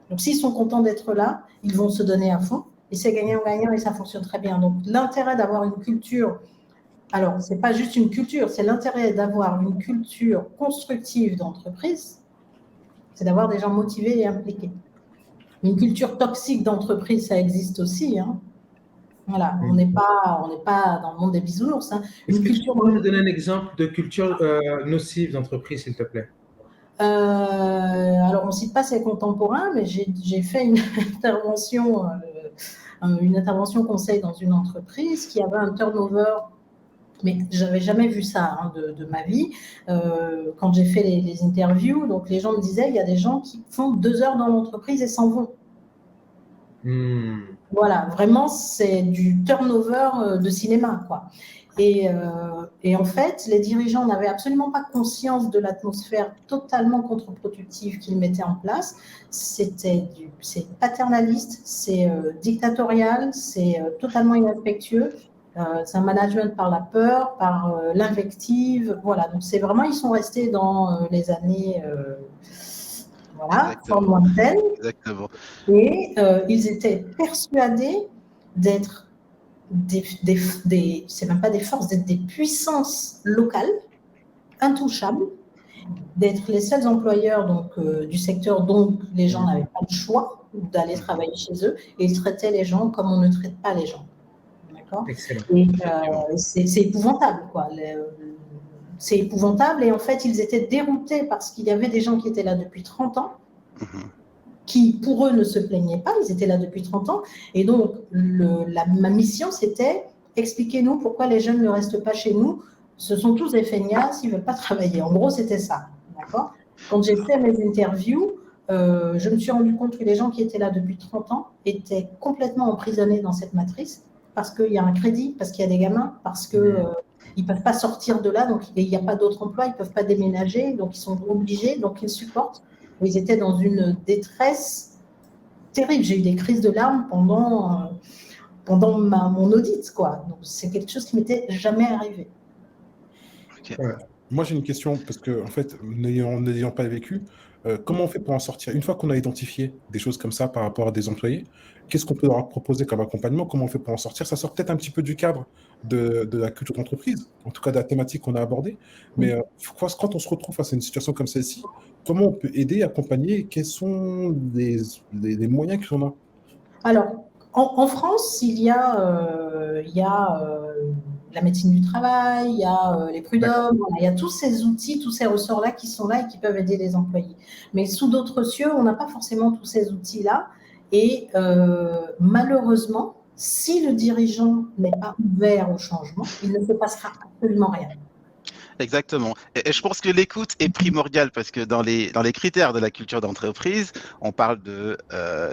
Donc, s'ils sont contents d'être là, ils vont se donner à fond. Et c'est gagnant-gagnant et ça fonctionne très bien. Donc, l'intérêt d'avoir une culture, alors, ce n'est pas juste une culture, c'est l'intérêt d'avoir une culture constructive d'entreprise, c'est d'avoir des gens motivés et impliqués. Une culture toxique d'entreprise, ça existe aussi. Hein. Voilà, on n'est pas dans le monde des bisounours. Hein. Est-ce que tu pourrais me donner un exemple de culture nocive d'entreprise, s'il te plaît? Alors, on ne cite pas ses contemporains, mais j'ai fait une intervention conseil dans une entreprise qui avait un turnover, mais je n'avais jamais vu ça de ma vie. Quand j'ai fait les interviews, donc les gens me disaient, il y a des gens qui font 2 heures dans l'entreprise et s'en vont. Voilà, vraiment, c'est du turnover de cinéma, quoi. Et en fait, les dirigeants n'avaient absolument pas conscience de l'atmosphère totalement contre-productive qu'ils mettaient en place. C'est paternaliste, c'est dictatorial, c'est totalement irrespectueux. C'est un management par la peur, par l'invective. Voilà, donc c'est vraiment, ils sont restés dans les années fort lointaines. Exactement. Et ils étaient persuadés d'être c'est même pas des forces, d'être des puissances locales, intouchables, d'être les seuls employeurs donc, du secteur dont les gens n'avaient pas le choix d'aller travailler chez eux, et ils traitaient les gens comme on ne traite pas les gens. D'accord ? Et c'est épouvantable, quoi. C'est épouvantable, et en fait, ils étaient déroutés parce qu'il y avait des gens qui étaient là depuis 30 ans, qui, pour eux, ne se plaignaient pas, ils étaient là depuis 30 ans. Et donc, ma mission, c'était expliquez-nous pourquoi les jeunes ne restent pas chez nous. Ce sont tous des feignasses, ils ne veulent pas travailler. En gros, c'était ça. D'accord ? Quand j'ai fait mes interviews, je me suis rendu compte que les gens qui étaient là depuis 30 ans étaient complètement emprisonnés dans cette matrice parce qu'il y a un crédit, parce qu'il y a des gamins, parce qu'ils ne peuvent pas sortir de là, donc il n'y a pas d'autre emploi, ils ne peuvent pas déménager, donc ils sont obligés, donc ils supportent. Ils étaient dans une détresse terrible. J'ai eu des crises de larmes pendant mon audit, quoi. Donc, c'est quelque chose qui m'était jamais arrivé. Ok. Ouais. Moi, j'ai une question, parce que, en fait, n'ayant pas vécu, comment on fait pour en sortir? Une fois qu'on a identifié des choses comme ça par rapport à des employés, qu'est-ce qu'on peut leur proposer comme accompagnement? Comment on fait pour en sortir? Ça sort peut-être un petit peu du cadre de la culture d'entreprise, en tout cas de la thématique qu'on a abordée. Mais quand on se retrouve face à une situation comme celle-ci, comment on peut aider, accompagner? Quels sont les moyens que l'on a? Alors, en France, il y a la médecine du travail, il y a les D'accord. prud'hommes, voilà, il y a tous ces outils, tous ces ressorts-là qui sont là et qui peuvent aider les employés. Mais sous d'autres cieux, on n'a pas forcément tous ces outils-là. Et malheureusement, si le dirigeant n'est pas ouvert au changement, il ne se passera absolument rien. Exactement. Et je pense que l'écoute est primordiale parce que dans les critères de la culture d'entreprise, on parle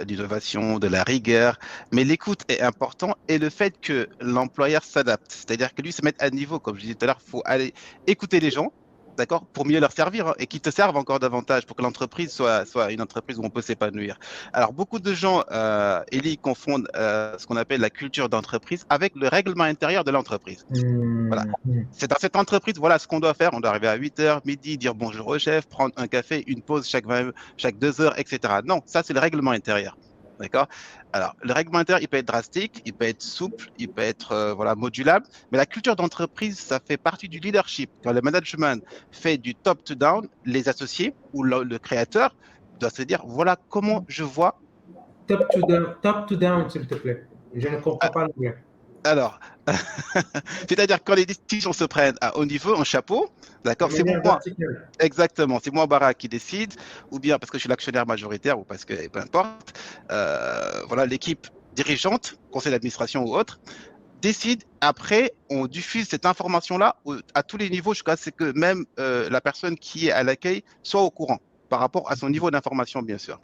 d'innovation, de la rigueur, mais l'écoute est important et le fait que l'employeur s'adapte, c'est-à-dire que lui se mette à niveau, comme je disais tout à l'heure, il faut aller écouter les gens, d'accord, pour mieux leur servir hein, et qu'ils te servent encore davantage pour que l'entreprise soit une entreprise où on peut s'épanouir. Alors, beaucoup de gens, Elie, confondent ce qu'on appelle la culture d'entreprise avec le règlement intérieur de l'entreprise. Voilà. C'est dans cette entreprise, voilà ce qu'on doit faire. On doit arriver à 8 heures, midi, dire bonjour au chef, prendre un café, une pause chaque 2 heures, etc. Non, ça, c'est le règlement intérieur. D'accord? Alors, le règlement intérieur, il peut être drastique, il peut être souple, il peut être voilà, modulable, mais la culture d'entreprise, ça fait partie du leadership. Quand le management fait du top to down, les associés ou le créateur doit se dire voilà comment je vois. Top to down, s'il te plaît. Je ne comprends pas l'anglais. Alors, c'est-à-dire quand les décisions se prennent à haut niveau, en chapeau, De d'accord, c'est manière moi. verticale. Exactement, c'est moi Bara qui décide, ou bien parce que je suis l'actionnaire majoritaire, ou parce que peu importe. Voilà, l'équipe dirigeante, conseil d'administration ou autre, décide. Après, on diffuse cette information-là à tous les niveaux, jusqu'à ce que même la personne qui est à l'accueil soit au courant par rapport à son niveau d'information, bien sûr.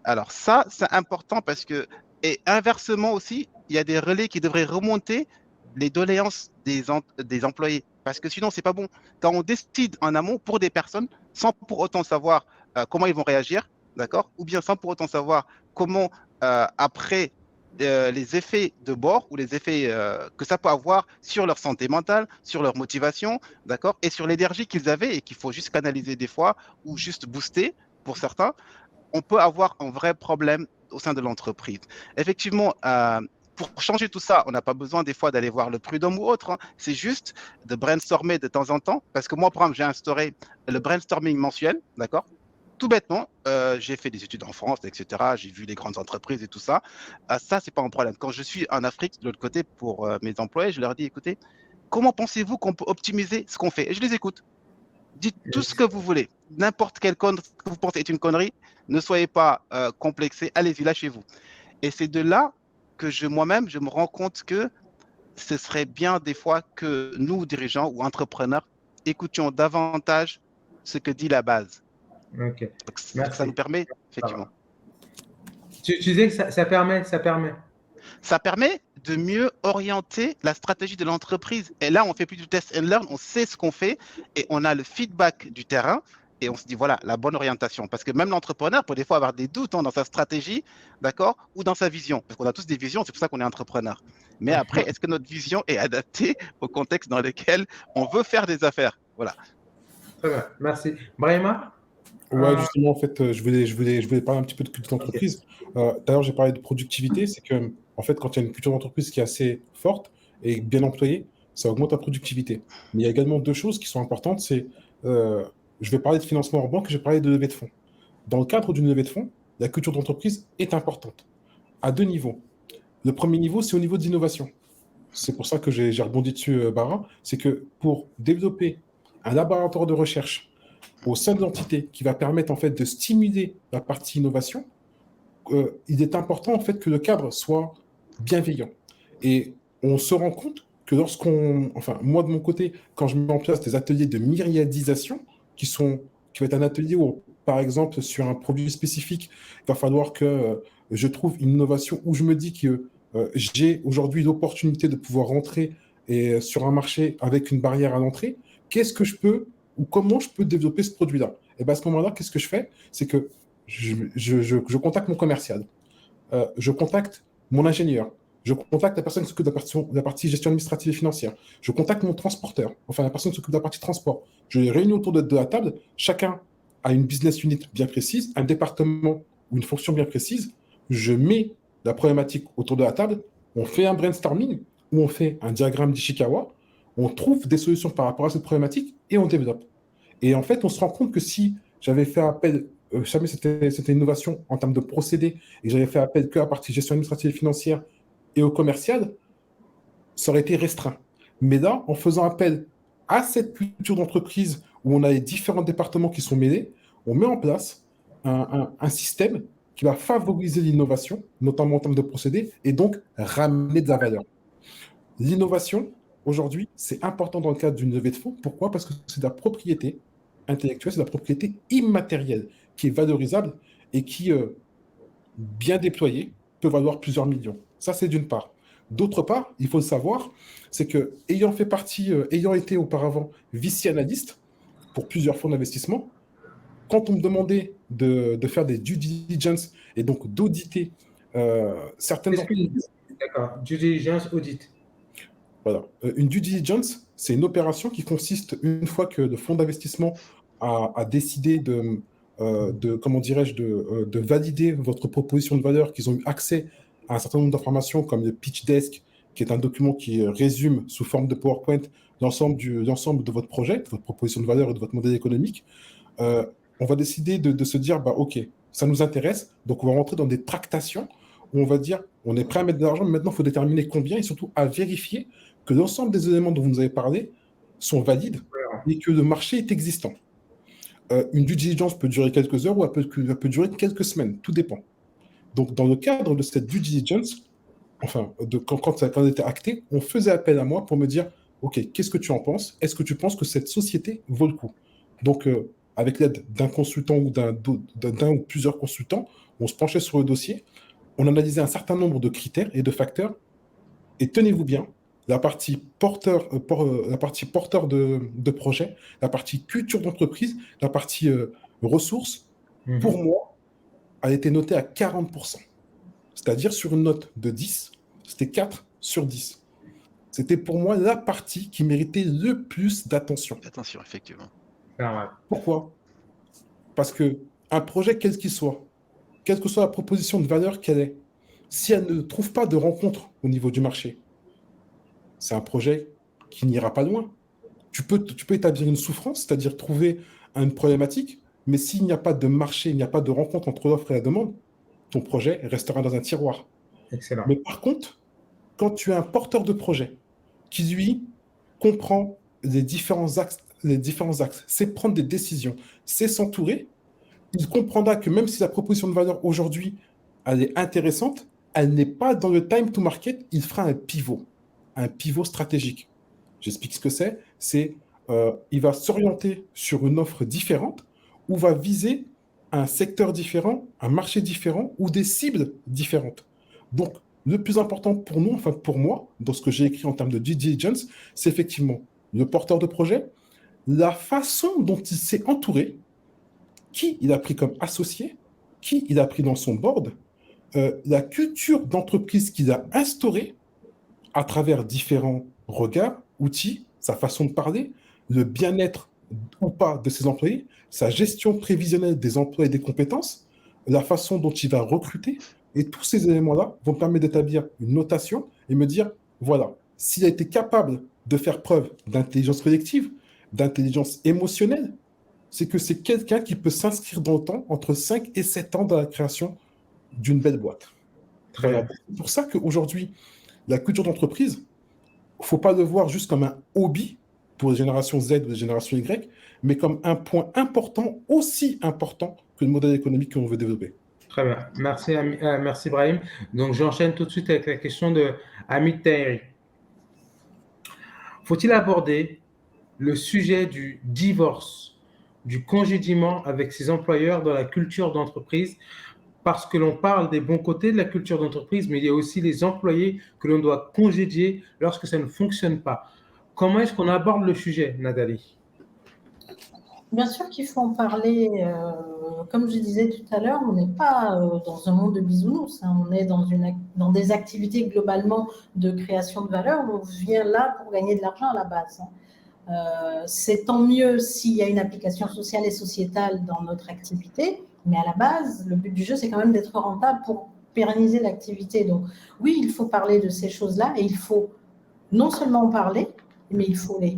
Alors ça, c'est important parce que, et inversement aussi, il y a des relais qui devraient remonter les doléances des employés. Parce que sinon, c'est pas bon. Quand on décide en amont pour des personnes, sans pour autant savoir comment ils vont réagir, d'accord? Ou bien sans pour autant savoir comment, après, les effets de bord ou les effets que ça peut avoir sur leur santé mentale, sur leur motivation, d'accord? Et sur l'énergie qu'ils avaient et qu'il faut juste canaliser des fois ou juste booster pour certains, on peut avoir un vrai problème au sein de l'entreprise. Effectivement, pour changer tout ça, on n'a pas besoin des fois d'aller voir le prud'homme ou autre. Hein. C'est juste de brainstormer de temps en temps. Parce que moi, par exemple, j'ai instauré le brainstorming mensuel, d'accord? Tout bêtement, j'ai fait des études en France, etc. J'ai vu les grandes entreprises et tout ça. Ça, c'est pas un problème. Quand je suis en Afrique, de l'autre côté, pour mes employés, je leur dis, écoutez, comment pensez-vous qu'on peut optimiser ce qu'on fait? Et je les écoute. Dites tout ce que vous voulez. N'importe quelle connerie que vous pensez est une connerie. Ne soyez pas complexés. Allez-y, lâchez-vous. Et c'est de là que moi-même, je me rends compte que ce serait bien des fois que nous, dirigeants ou entrepreneurs, écoutions davantage ce que dit la base. Ok, Donc, ça nous merci. permet, Ça effectivement, va. Tu disais que ça permet. ça permet de mieux orienter la stratégie de l'entreprise. Et là, on fait plus du test and learn, on sait ce qu'on fait et on a le feedback du terrain et on se dit, voilà, la bonne orientation. Parce que même l'entrepreneur peut des fois avoir des doutes hein, dans sa stratégie, d'accord, ou dans sa vision. Parce qu'on a tous des visions, c'est pour ça qu'on est entrepreneur. Mais après, est-ce que notre vision est adaptée au contexte dans lequel on veut faire des affaires? Voilà. Très bien, merci. Brahima? Ouais, justement, en fait, je voulais parler un petit peu de culture Ok. d'entreprise. D'ailleurs, j'ai parlé de productivité. C'est que, en fait, quand il y a une culture d'entreprise qui est assez forte et bien employée, ça augmente la productivité. Mais il y a également deux choses qui sont importantes. Euh, je vais parler de financement en banque et je vais parler de levée de fonds. Dans le cadre d'une levée de fonds, la culture d'entreprise est importante à deux niveaux. Le premier niveau, c'est au niveau de l'innovation. C'est pour ça que j'ai rebondi dessus, Bara. C'est que pour développer un laboratoire de recherche au sein de l'entité qui va permettre en fait de stimuler la partie innovation, il est important en fait que le cadre soit bienveillant. Et on se rend compte que enfin moi de mon côté, quand je mets en place des ateliers de myriadisation, qui va être un atelier où, par exemple, sur un produit spécifique, il va falloir que je trouve une innovation où je me dis que j'ai aujourd'hui l'opportunité de pouvoir rentrer sur un marché avec une barrière à l'entrée. Qu'est-ce que je peux ou comment je peux développer ce produit-là? Et bien à ce moment-là, qu'est-ce que je fais? C'est que je contacte mon commercial. Je contacte mon ingénieur. Je contacte la personne qui s'occupe de la partie gestion administrative et financière. Je contacte mon transporteur, enfin la personne qui s'occupe de la partie transport. Je les réunis autour de la table. Chacun a une business unit bien précise, un département ou une fonction bien précise. Je mets la problématique autour de la table. On fait un brainstorming ou on fait un diagramme d'Ishikawa. On trouve des solutions par rapport à cette problématique et on développe. Et en fait, on se rend compte que si j'avais fait appel, jamais c'était une innovation en termes de procédés, et j'avais fait appel que à la partie gestion administrative et financière et au commercial, ça aurait été restreint. Mais là, en faisant appel à cette culture d'entreprise où on a les différents départements qui sont mêlés, on met en place un système qui va favoriser l'innovation, notamment en termes de procédés, et donc ramener de la valeur. L'innovation, aujourd'hui, c'est important dans le cadre d'une levée de fonds. Pourquoi? Parce que c'est de la propriété intellectuelle, c'est de la propriété immatérielle qui est valorisable et qui, bien déployée, peut valoir plusieurs millions. Ça, c'est d'une part. D'autre part, il faut le savoir, c'est que ayant fait partie, ayant été auparavant VC analyste pour plusieurs fonds d'investissement, quand on me demandait de faire des due diligence et donc d'auditer certaines entreprises. D'accord, due diligence, audit. Voilà. Une due diligence, c'est une opération qui consiste, une fois que le fonds d'investissement a décidé comment dirais-je, de valider votre proposition de valeur, qu'ils ont eu accès à un certain nombre d'informations comme le pitch deck, qui est un document qui résume sous forme de PowerPoint l'ensemble de votre projet, de votre proposition de valeur et de votre modèle économique. On va décider de se dire, bah, OK, ça nous intéresse, donc on va rentrer dans des tractations où on va dire, on est prêt à mettre de l'argent, mais maintenant il faut déterminer combien et surtout à vérifier que l'ensemble des éléments dont vous nous avez parlé sont valides et que le marché est existant. Une due diligence peut durer quelques heures ou elle peut durer quelques semaines, tout dépend. Donc, dans le cadre de cette due diligence, enfin, quand ça était acté, on faisait appel à moi pour me dire, OK, qu'est-ce que tu en penses? Est-ce que tu penses que cette société vaut le coup? Donc, avec l'aide d'un consultant ou d'un ou plusieurs consultants, on se penchait sur le dossier, on analysait un certain nombre de critères et de facteurs, et tenez-vous bien, la partie porteur de projet, la partie culture d'entreprise, la partie ressources, pour moi, a été notée à 40%. C'est-à-dire sur une note de 10, c'était 4 sur 10. C'était pour moi la partie qui méritait le plus d'attention. Attention, effectivement. Pourquoi? Parce qu'un projet, quel qu'il soit, quelle que soit la proposition de valeur qu'elle est, si elle ne trouve pas de rencontre au niveau du marché, c'est un projet qui n'ira pas loin. Tu peux établir une souffrance, c'est-à-dire trouver une problématique, mais s'il n'y a pas de marché, il n'y a pas de rencontre entre l'offre et la demande, ton projet restera dans un tiroir. Excellent. Mais par contre, quand tu es un porteur de projet qui, lui, comprend les différents axes, c'est prendre des décisions, c'est s'entourer, il comprendra que même si la proposition de valeur aujourd'hui, elle est intéressante, elle n'est pas dans le time to market, il fera un pivot stratégique. J'explique ce que c'est. Il va s'orienter sur une offre différente ou va viser un secteur différent, un marché différent ou des cibles différentes. Donc, le plus important pour nous, enfin pour moi, dans ce que j'ai écrit en termes de due diligence, c'est effectivement le porteur de projet, la façon dont il s'est entouré, qui il a pris comme associé, qui il a pris dans son board, la culture d'entreprise qu'il a instaurée à travers différents regards, outils, sa façon de parler, le bien-être ou pas de ses employés, sa gestion prévisionnelle des emplois et des compétences, la façon dont il va recruter. Et tous ces éléments-là vont permettre d'établir une notation et me dire, voilà, s'il a été capable de faire preuve d'intelligence collective, d'intelligence émotionnelle, c'est que c'est quelqu'un qui peut s'inscrire dans le temps entre 5 et 7 ans dans la création d'une belle boîte. Voilà. C'est pour ça qu'aujourd'hui, la culture d'entreprise, il ne faut pas le voir juste comme un hobby pour les générations Z ou les générations Y, mais comme un point important, aussi important que le modèle économique que l'on veut développer. Très bien. Merci Brahim. Donc, j'enchaîne tout de suite avec la question de Amit Tahiri. Faut-il aborder le sujet du divorce, du congédiement avec ses employeurs dans la culture d'entreprise? Parce que l'on parle des bons côtés de la culture d'entreprise, mais il y a aussi les employés que l'on doit congédier lorsque ça ne fonctionne pas. Comment est-ce qu'on aborde le sujet, Nathalie? Bien sûr qu'il faut en parler. Comme je disais tout à l'heure, on n'est pas dans un monde de bisounours. Hein. On est dans des activités globalement de création de valeur. On vient là pour gagner de l'argent à la base. Hein. C'est tant mieux s'il y a une application sociale et sociétale dans notre activité, mais à la base, le but du jeu, c'est quand même d'être rentable pour pérenniser l'activité. Donc oui, il faut parler de ces choses-là et il faut non seulement en parler, mais il faut les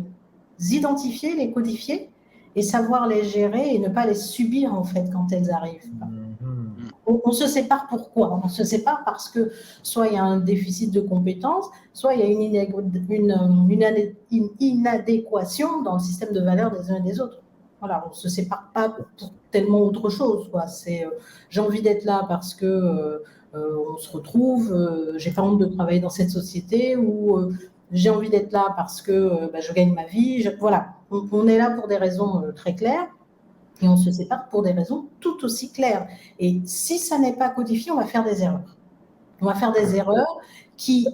identifier, les codifier et savoir les gérer et ne pas les subir en fait quand elles arrivent. On se sépare pourquoi? On se sépare parce que soit il y a un déficit de compétences, soit il y a une inadéquation dans le système de valeurs des uns et des autres. Voilà, on ne se sépare pas pour tellement autre chose. J'ai envie d'être là parce que on se retrouve, j'ai pas honte de travailler dans cette société, ou j'ai envie d'être là parce que je gagne ma vie. Voilà, on est là pour des raisons très claires. Et on se sépare pour des raisons tout aussi claires. Et si ça n'est pas codifié, on va faire des erreurs. On va faire des erreurs qui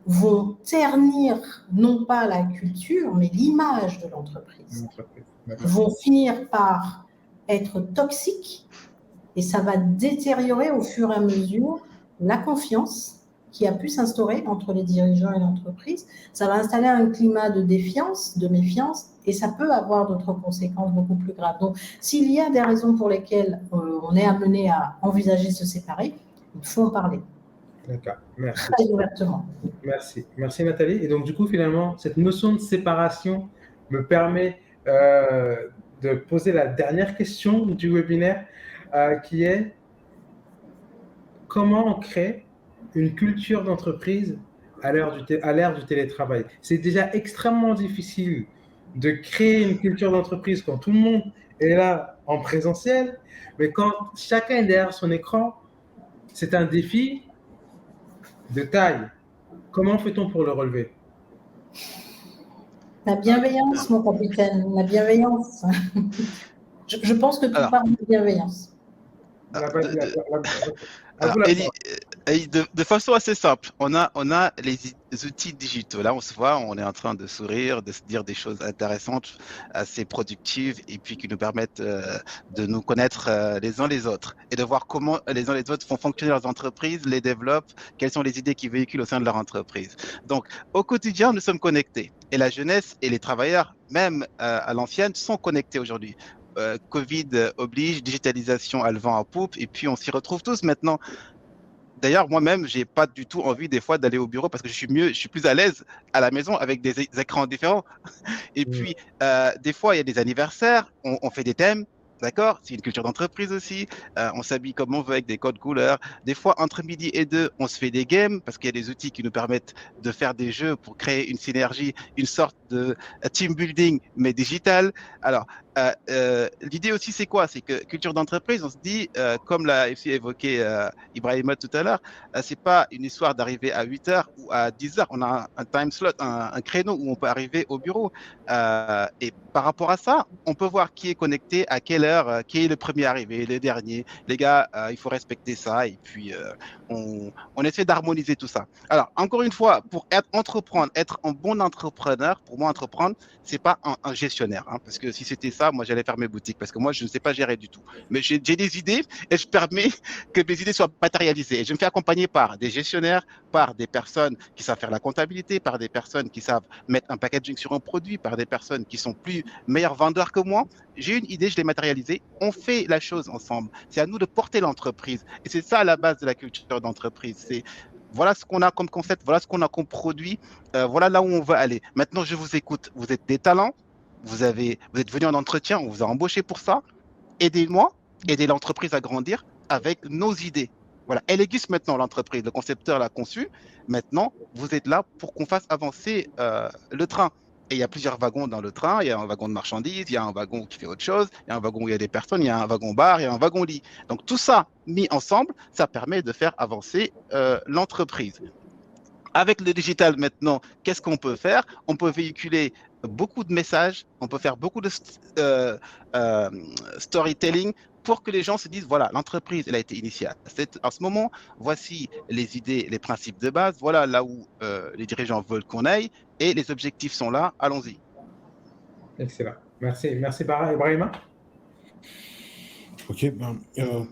vont ternir non pas la culture, mais l'image de l'entreprise. Vont finir par être toxiques et ça va détériorer au fur et à mesure la confiance qui a pu s'instaurer entre les dirigeants et l'entreprise. Ça va installer un climat de défiance, de méfiance, et ça peut avoir d'autres conséquences beaucoup plus graves. Donc, s'il y a des raisons pour lesquelles on est amené à envisager de se séparer, il faut en parler. D'accord, merci. Très ouvertement. Merci Nathalie. Et donc, du coup, finalement, cette notion de séparation me permet de poser la dernière question du webinaire, qui est comment on crée une culture d'entreprise à l'ère du télétravail. C'est déjà extrêmement difficile de créer une culture d'entreprise quand tout le monde est là en présentiel, mais quand chacun est derrière son écran, c'est un défi de taille. Comment fait-on pour le relever? La bienveillance, mon capitaine, la bienveillance. Je pense que tout part de bienveillance. Elie, de façon assez simple, on a les outils digitaux. Là, on se voit, on est en train de sourire, de se dire des choses intéressantes, assez productives, et puis qui nous permettent de nous connaître les uns les autres et de voir comment les uns les autres font fonctionner leurs entreprises, les développent, quelles sont les idées qu'ils véhiculent au sein de leur entreprise. Donc, au quotidien, nous sommes connectés. Et la jeunesse et les travailleurs, même à l'ancienne, sont connectés aujourd'hui. Covid oblige, digitalisation a le vent à poupe, et puis on s'y retrouve tous maintenant. D'ailleurs, moi-même, j'ai pas du tout envie des fois d'aller au bureau parce que je suis plus à l'aise à la maison avec des écrans différents. Et puis, des fois, il y a des anniversaires, on fait des thèmes. D'accord? C'est une culture d'entreprise aussi. On s'habille comme on veut avec des codes couleurs. Des fois, entre midi et 2, on se fait des games parce qu'il y a des outils qui nous permettent de faire des jeux pour créer une synergie, une sorte de team building, mais digital. Alors, l'idée aussi, c'est quoi? C'est que culture d'entreprise, on se dit, comme l'a aussi évoqué Ibrahima tout à l'heure, c'est pas une histoire d'arriver à 8 heures ou à 10 heures. On a un time slot, un créneau où on peut arriver au bureau. Et par rapport à ça, on peut voir qui est connecté, à quelle heure, qui est le premier arrivé, le dernier. Les gars, il faut respecter ça. Et puis, on essaie d'harmoniser tout ça. Alors, encore une fois, pour entreprendre, être un bon entrepreneur, pour moi, entreprendre, c'est pas un gestionnaire. Hein, parce que si c'était ça, moi, j'allais faire mes boutiques. Parce que moi, je ne sais pas gérer du tout. Mais j'ai des idées et je permets que mes idées soient matérialisées. Et je me fais accompagner par des gestionnaires, par des personnes qui savent faire la comptabilité, par des personnes qui savent mettre un packaging sur un produit, par des personnes qui sont plus meilleurs vendeurs que moi. J'ai une idée, je l'ai matérialisée. On fait la chose ensemble. C'est à nous de porter l'entreprise. Et c'est ça la base de la culture d'entreprise. C'est voilà ce qu'on a comme concept, voilà ce qu'on a comme produit, voilà là où on veut aller. Maintenant, je vous écoute. Vous êtes des talents, vous êtes venus en entretien, on vous a embauché pour ça. Aidez-moi, aidez l'entreprise à grandir avec nos idées. Voilà, elle existe maintenant, l'entreprise. Le concepteur l'a conçue. Maintenant, vous êtes là pour qu'on fasse avancer le train. Et il y a plusieurs wagons dans le train. Il y a un wagon de marchandises, il y a un wagon qui fait autre chose, il y a un wagon où il y a des personnes, il y a un wagon bar, il y a un wagon lit. Donc tout ça mis ensemble, ça permet de faire avancer l'entreprise. Avec le digital maintenant, qu'est-ce qu'on peut faire? On peut véhiculer beaucoup de messages, on peut faire beaucoup de storytelling pour que les gens se disent, voilà, l'entreprise, elle a été initiée en ce moment, voici les idées, les principes de base, voilà là où les dirigeants veulent qu'on aille, et les objectifs sont là, allons-y. Excellent. Merci. Merci, Ibrahima. Ok,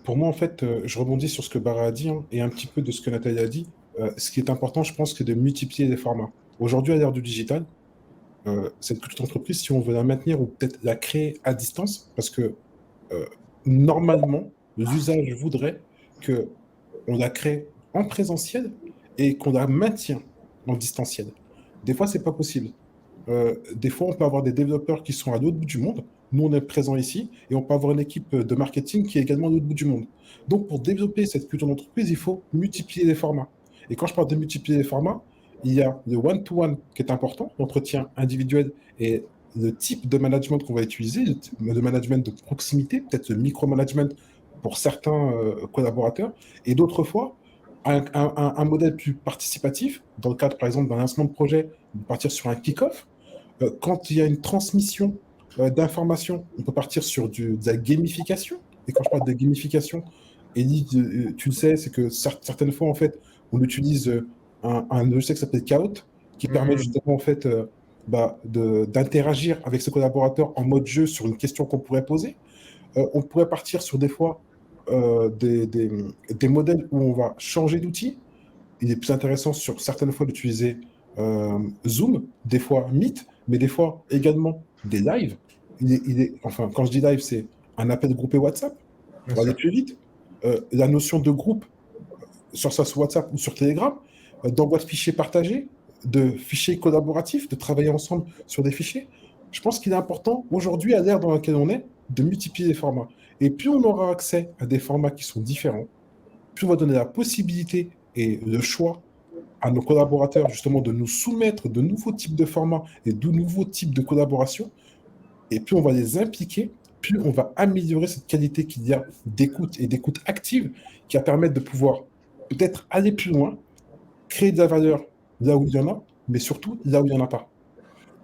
pour moi, en fait, je rebondis sur ce que Bara a dit hein, et un petit peu de ce que Nathalie a dit. Ce qui est important, je pense, c'est de multiplier les formats. Aujourd'hui, à l'ère du digital, cette culture d'entreprise, si on veut la maintenir ou peut-être la créer à distance, parce que euh, normalement, l'usage voudrait que on la crée en présentiel et qu'on la maintient en distanciel. Des fois, c'est pas possible. Des fois, on peut avoir des développeurs qui sont à l'autre bout du monde. Nous, on est présents ici et on peut avoir une équipe de marketing qui est également à l'autre bout du monde. Donc, pour développer cette culture d'entreprise, il faut multiplier les formats. Et quand je parle de multiplier les formats, il y a le one-to-one qui est important, l'entretien individuel et le type de management qu'on va utiliser, le management de proximité, peut-être le micromanagement pour certains collaborateurs, et d'autres fois, un modèle plus participatif, dans le cadre, par exemple, d'un lancement de projet, de partir sur un kick-off. Quand il y a une transmission d'informations, on peut partir sur de la gamification. Et quand je parle de gamification, Elie, tu le sais, c'est que certaines fois, en fait, on utilise un logiciel qui s'appelle Kahoot, qui permet Hmm. justement, en fait, d'interagir avec ses collaborateurs en mode jeu sur une question qu'on pourrait poser. On pourrait partir sur des fois des modèles où on va changer d'outil. Il est plus intéressant sur certaines fois d'utiliser Zoom, des fois Meet, mais des fois également des lives. Enfin, quand je dis live, c'est un appel groupé WhatsApp Bien pour aller sûr. plus vite. La notion de groupe, sur ça sur WhatsApp ou sur Telegram, d'envoi de fichiers partagés, de fichiers collaboratifs, de travailler ensemble sur des fichiers. Je pense qu'il est important aujourd'hui, à l'ère dans laquelle on est, de multiplier les formats. Et plus on aura accès à des formats qui sont différents, plus on va donner la possibilité et le choix à nos collaborateurs justement de nous soumettre de nouveaux types de formats et de nouveaux types de collaboration, et plus on va les impliquer, plus on va améliorer cette qualité qu'il y a d'écoute et d'écoute active qui va permettre de pouvoir peut-être aller plus loin, créer de la valeur là où il y en a, mais surtout là où il n'y en a pas.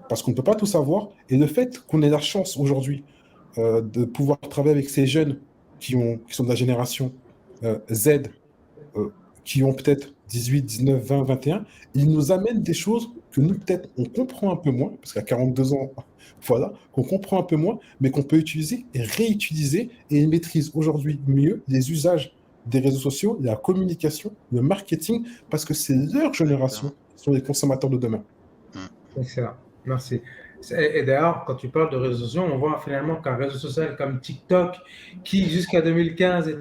Parce qu'on ne peut pas tout savoir. Et le fait qu'on ait la chance aujourd'hui de pouvoir travailler avec ces jeunes qui sont de la génération Z, euh, qui ont peut-être 18, 19, 20, 21, ils nous amènent des choses que nous, peut-être, on comprend un peu moins, parce qu'à 42 ans, voilà, qu'on comprend un peu moins, mais qu'on peut utiliser et réutiliser, et ils maîtrisent aujourd'hui mieux les usages des réseaux sociaux, la communication, le marketing, parce que c'est leur génération qui sont les consommateurs de demain. Excellent. Merci. Et d'ailleurs, quand tu parles de réseaux sociaux, on voit finalement qu'un réseau social comme TikTok, qui jusqu'à 2015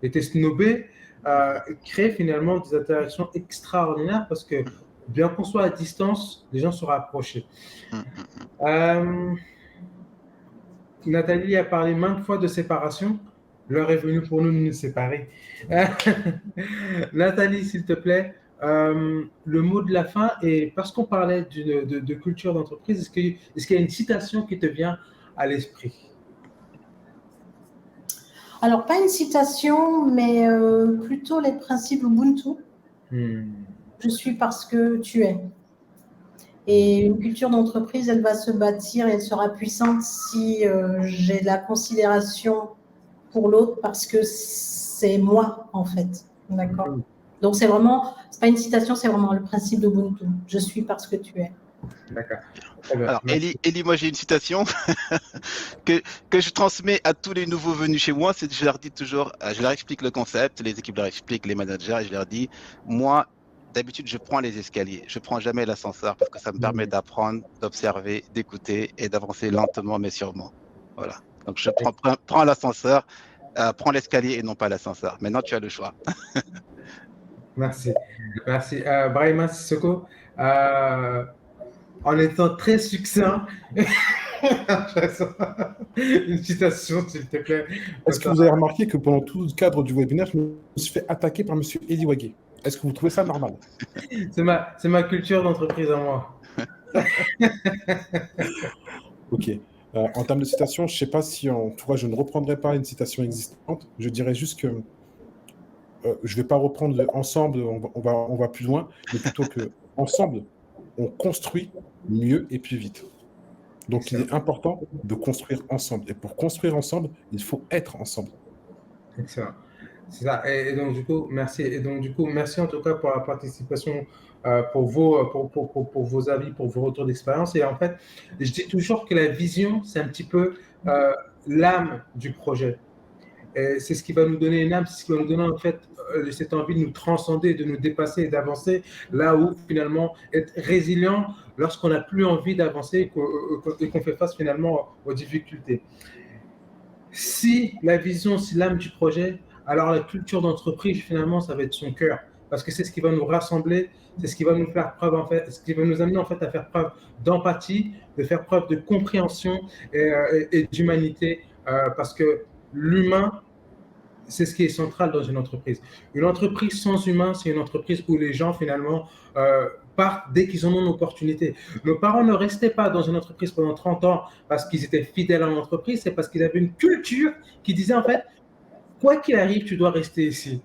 était snobé, crée finalement des interactions extraordinaires parce que bien qu'on soit à distance, les gens se rapprochent. Euh, Nathalie a parlé maintes fois de séparation. L'heure est venue pour nous de nous séparer. Nathalie, s'il te plaît, le mot de la fin, et parce qu'on parlait de culture d'entreprise, est-ce qu'il y a une citation qui te vient à l'esprit? Alors, pas une citation, mais plutôt les principes Ubuntu. Je suis parce que tu es. Et une culture d'entreprise, elle va se bâtir et elle sera puissante si j'ai la considération pour l'autre parce que c'est moi, en fait. D'accord? Donc, c'est pas une citation, c'est vraiment le principe d'Ubuntu. Je suis parce que tu es. D'accord. Très bien. Alors, Merci. Elie, moi j'ai une citation que je transmets à tous les nouveaux venus chez moi. Je leur dis toujours, je leur explique le concept, les équipes leur expliquent, les managers, et je leur dis, moi, d'habitude, je prends les escaliers. Je prends jamais l'ascenseur parce que ça me permet d'apprendre, d'observer, d'écouter et d'avancer lentement mais sûrement. Voilà. Donc, prends l'ascenseur, prends l'escalier et non pas l'ascenseur. Maintenant, tu as le choix. Merci. Merci. Brahima Sissoko, en étant très succinct, une citation, s'il te plaît. Est-ce que vous avez remarqué que pendant tout le cadre du webinaire, je me suis fait attaquer par M. Elie Wagé? Est-ce que vous trouvez ça normal? C'est ma culture d'entreprise à moi. Ok. En termes de citation, je ne sais pas si, en tout cas, je ne reprendrai pas une citation existante. Je dirais juste que je ne vais pas reprendre ensemble, on va plus loin, mais plutôt que ensemble, on construit mieux et plus vite. Donc, il est important de construire ensemble. Et pour construire ensemble, il faut être ensemble. Excellent. C'est ça. Et donc, du coup, merci. Et donc, du coup, merci en tout cas pour la participation pour vos avis, pour vos retours d'expérience. Et en fait, je dis toujours que la vision, c'est un petit peu l'âme du projet. Et c'est ce qui va nous donner une âme, c'est ce qui va nous donner en fait cette envie de nous transcender, de nous dépasser et d'avancer là où finalement être résilient lorsqu'on n'a plus envie d'avancer et qu'on fait face finalement aux difficultés. Si la vision, si l'âme du projet, alors la culture d'entreprise finalement ça va être son cœur parce que c'est ce qui va nous rassembler, c'est ce qui va nous faire preuve en fait, ce qui va nous amener en fait à faire preuve d'empathie, de faire preuve de compréhension et d'humanité parce que l'humain c'est ce qui est central dans une entreprise. Une entreprise sans humain, c'est une entreprise où les gens, finalement, partent dès qu'ils en ont une opportunité. Nos parents ne restaient pas dans une entreprise pendant 30 ans parce qu'ils étaient fidèles à l'entreprise, c'est parce qu'ils avaient une culture qui disait, en fait, quoi qu'il arrive, tu dois rester ici.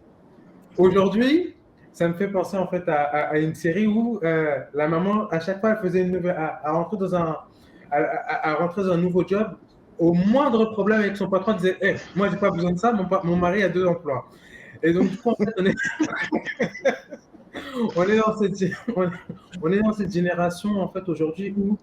Aujourd'hui, ça me fait penser, en fait, à une série où la maman, à chaque fois, elle faisait une nouvelle, à rentrer à rentrer dans un nouveau job, au moindre problème avec son patron, disait hey, moi, je n'ai pas besoin de ça, mon mari a 2 emplois. Et donc, du coup, en fait, on est dans cette génération, en fait, aujourd'hui, où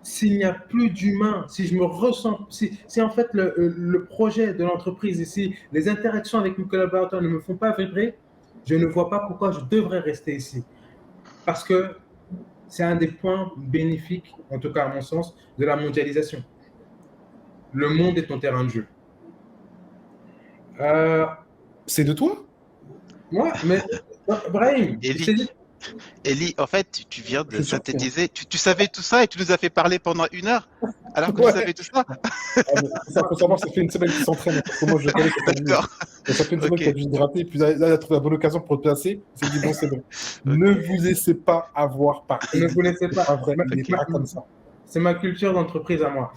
s'il n'y a plus d'humain, si je me ressens, si en fait le projet de l'entreprise ici, les interactions avec mes collaborateurs ne me font pas vibrer, je ne vois pas pourquoi je devrais rester ici. Parce que c'est un des points bénéfiques, en tout cas à mon sens, de la mondialisation. Le monde est ton terrain de jeu. C'est de toi? Moi, mais Brahim, Elie, en fait, tu viens de synthétiser. Tu savais tout ça et tu nous as fait parler pendant 1 heure alors que tu savais tout ça. Ça faut savoir, ça fait une semaine qu'il s'entraîne. Parce que moi, je connais cette D'accord. Ça fait une semaine qu'il a dû se gratter. Puis là, il a trouvé la bonne occasion pour le placer. Il s'est dit, bon, c'est bon. Ne vous laissez pas avoir par Ne vous laissez pas. Pas vrai, il n'est pas comme ça. C'est ma culture d'entreprise à moi.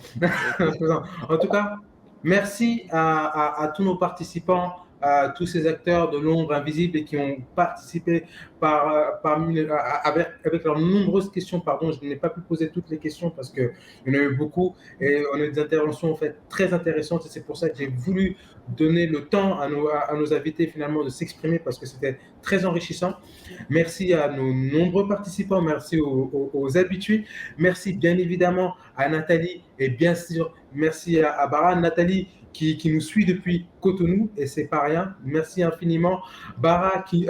En tout cas, merci à tous nos participants, à tous ces acteurs de l'ombre invisible et qui ont participé avec leurs nombreuses questions. Pardon, je n'ai pas pu poser toutes les questions parce qu'il y en a eu beaucoup et on a eu des interventions en fait très intéressantes et c'est pour ça que j'ai voulu donner le temps à nos invités finalement de s'exprimer parce que c'était très enrichissant. Merci à nos nombreux participants, merci aux habitués, merci bien évidemment à Nathalie et bien sûr merci à Bara. Nathalie qui nous suit depuis Cotonou et c'est pas rien. Merci infiniment. Bara qui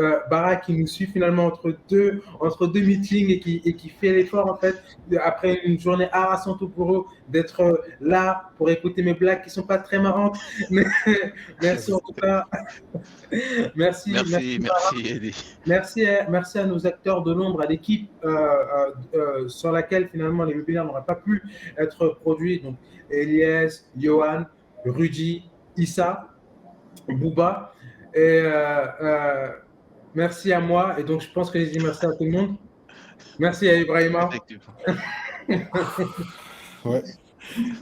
nous suit finalement entre deux meetings et qui fait l'effort en fait après une journée harassante pour eux d'être là pour écouter mes blagues qui sont pas très marrantes. Mais merci en tout cas. Merci Elie. Merci à nos acteurs de l'ombre, à l'équipe sur laquelle finalement les webinaires n'auraient pas pu être produits. Donc Elias, Johan, Rudy, Issa, Bouba. Et merci à moi. Et donc je pense que j'ai dit merci à tout le monde. Merci à Ibrahima. Ouais.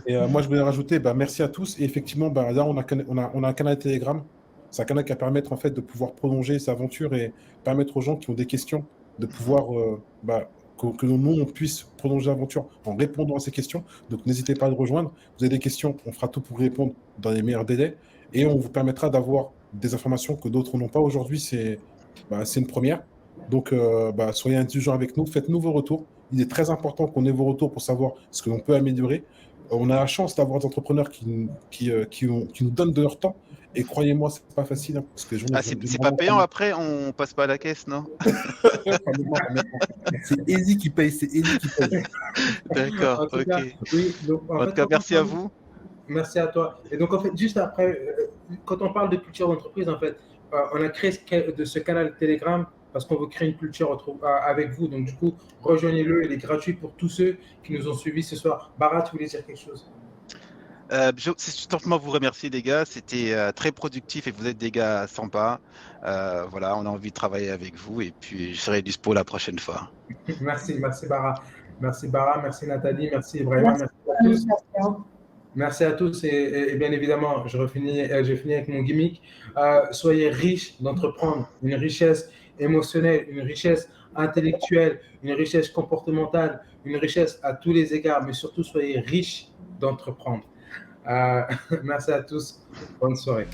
Et moi, je voulais rajouter, merci à tous. Et effectivement, là, on a un canal Telegram. C'est un canal qui va permettre en fait de pouvoir prolonger cette aventure et permettre aux gens qui ont des questions de pouvoir que nous on puisse prolonger l'aventure en répondant à ces questions. Donc n'hésitez pas à le rejoindre. Vous avez des questions, on fera tout pour répondre dans les meilleurs délais et on vous permettra d'avoir des informations que d'autres n'ont pas aujourd'hui. C'est une première. Donc soyez indulgents avec nous, faites-nous vos retours. Il est très important qu'on ait vos retours pour savoir ce que l'on peut améliorer. On a la chance d'avoir des entrepreneurs qui nous donnent de leur temps. Et croyez-moi, c'est pas facile. Hein, parce que c'est pas payant après, on passe pas à la caisse, non? C'est Elie qui paye, c'est Elie qui paye. D'accord, ok. Oui, donc, en tout cas, merci à vous. Merci à toi. Et donc, en fait, juste après, quand on parle de culture d'entreprise, en fait, on a créé ce canal Telegram parce qu'on veut créer une culture avec vous. Donc, du coup, rejoignez-le. Il est gratuit pour tous ceux qui nous ont suivis ce soir. Bara, tu voulais dire quelque chose? C'est simplement vous remercier les gars, c'était très productif et vous êtes des gars sympas. Voilà, on a envie de travailler avec vous et puis je serai dispo la prochaine fois. Merci Bara. Merci Bara, merci Nathalie, merci Ibrahima, merci à tous. Merci à tous et bien évidemment, je finis avec mon gimmick. Soyez riches d'entreprendre, une richesse émotionnelle, une richesse intellectuelle, une richesse comportementale, une richesse à tous les égards, mais surtout soyez riches d'entreprendre. Merci à tous. Bonne soirée.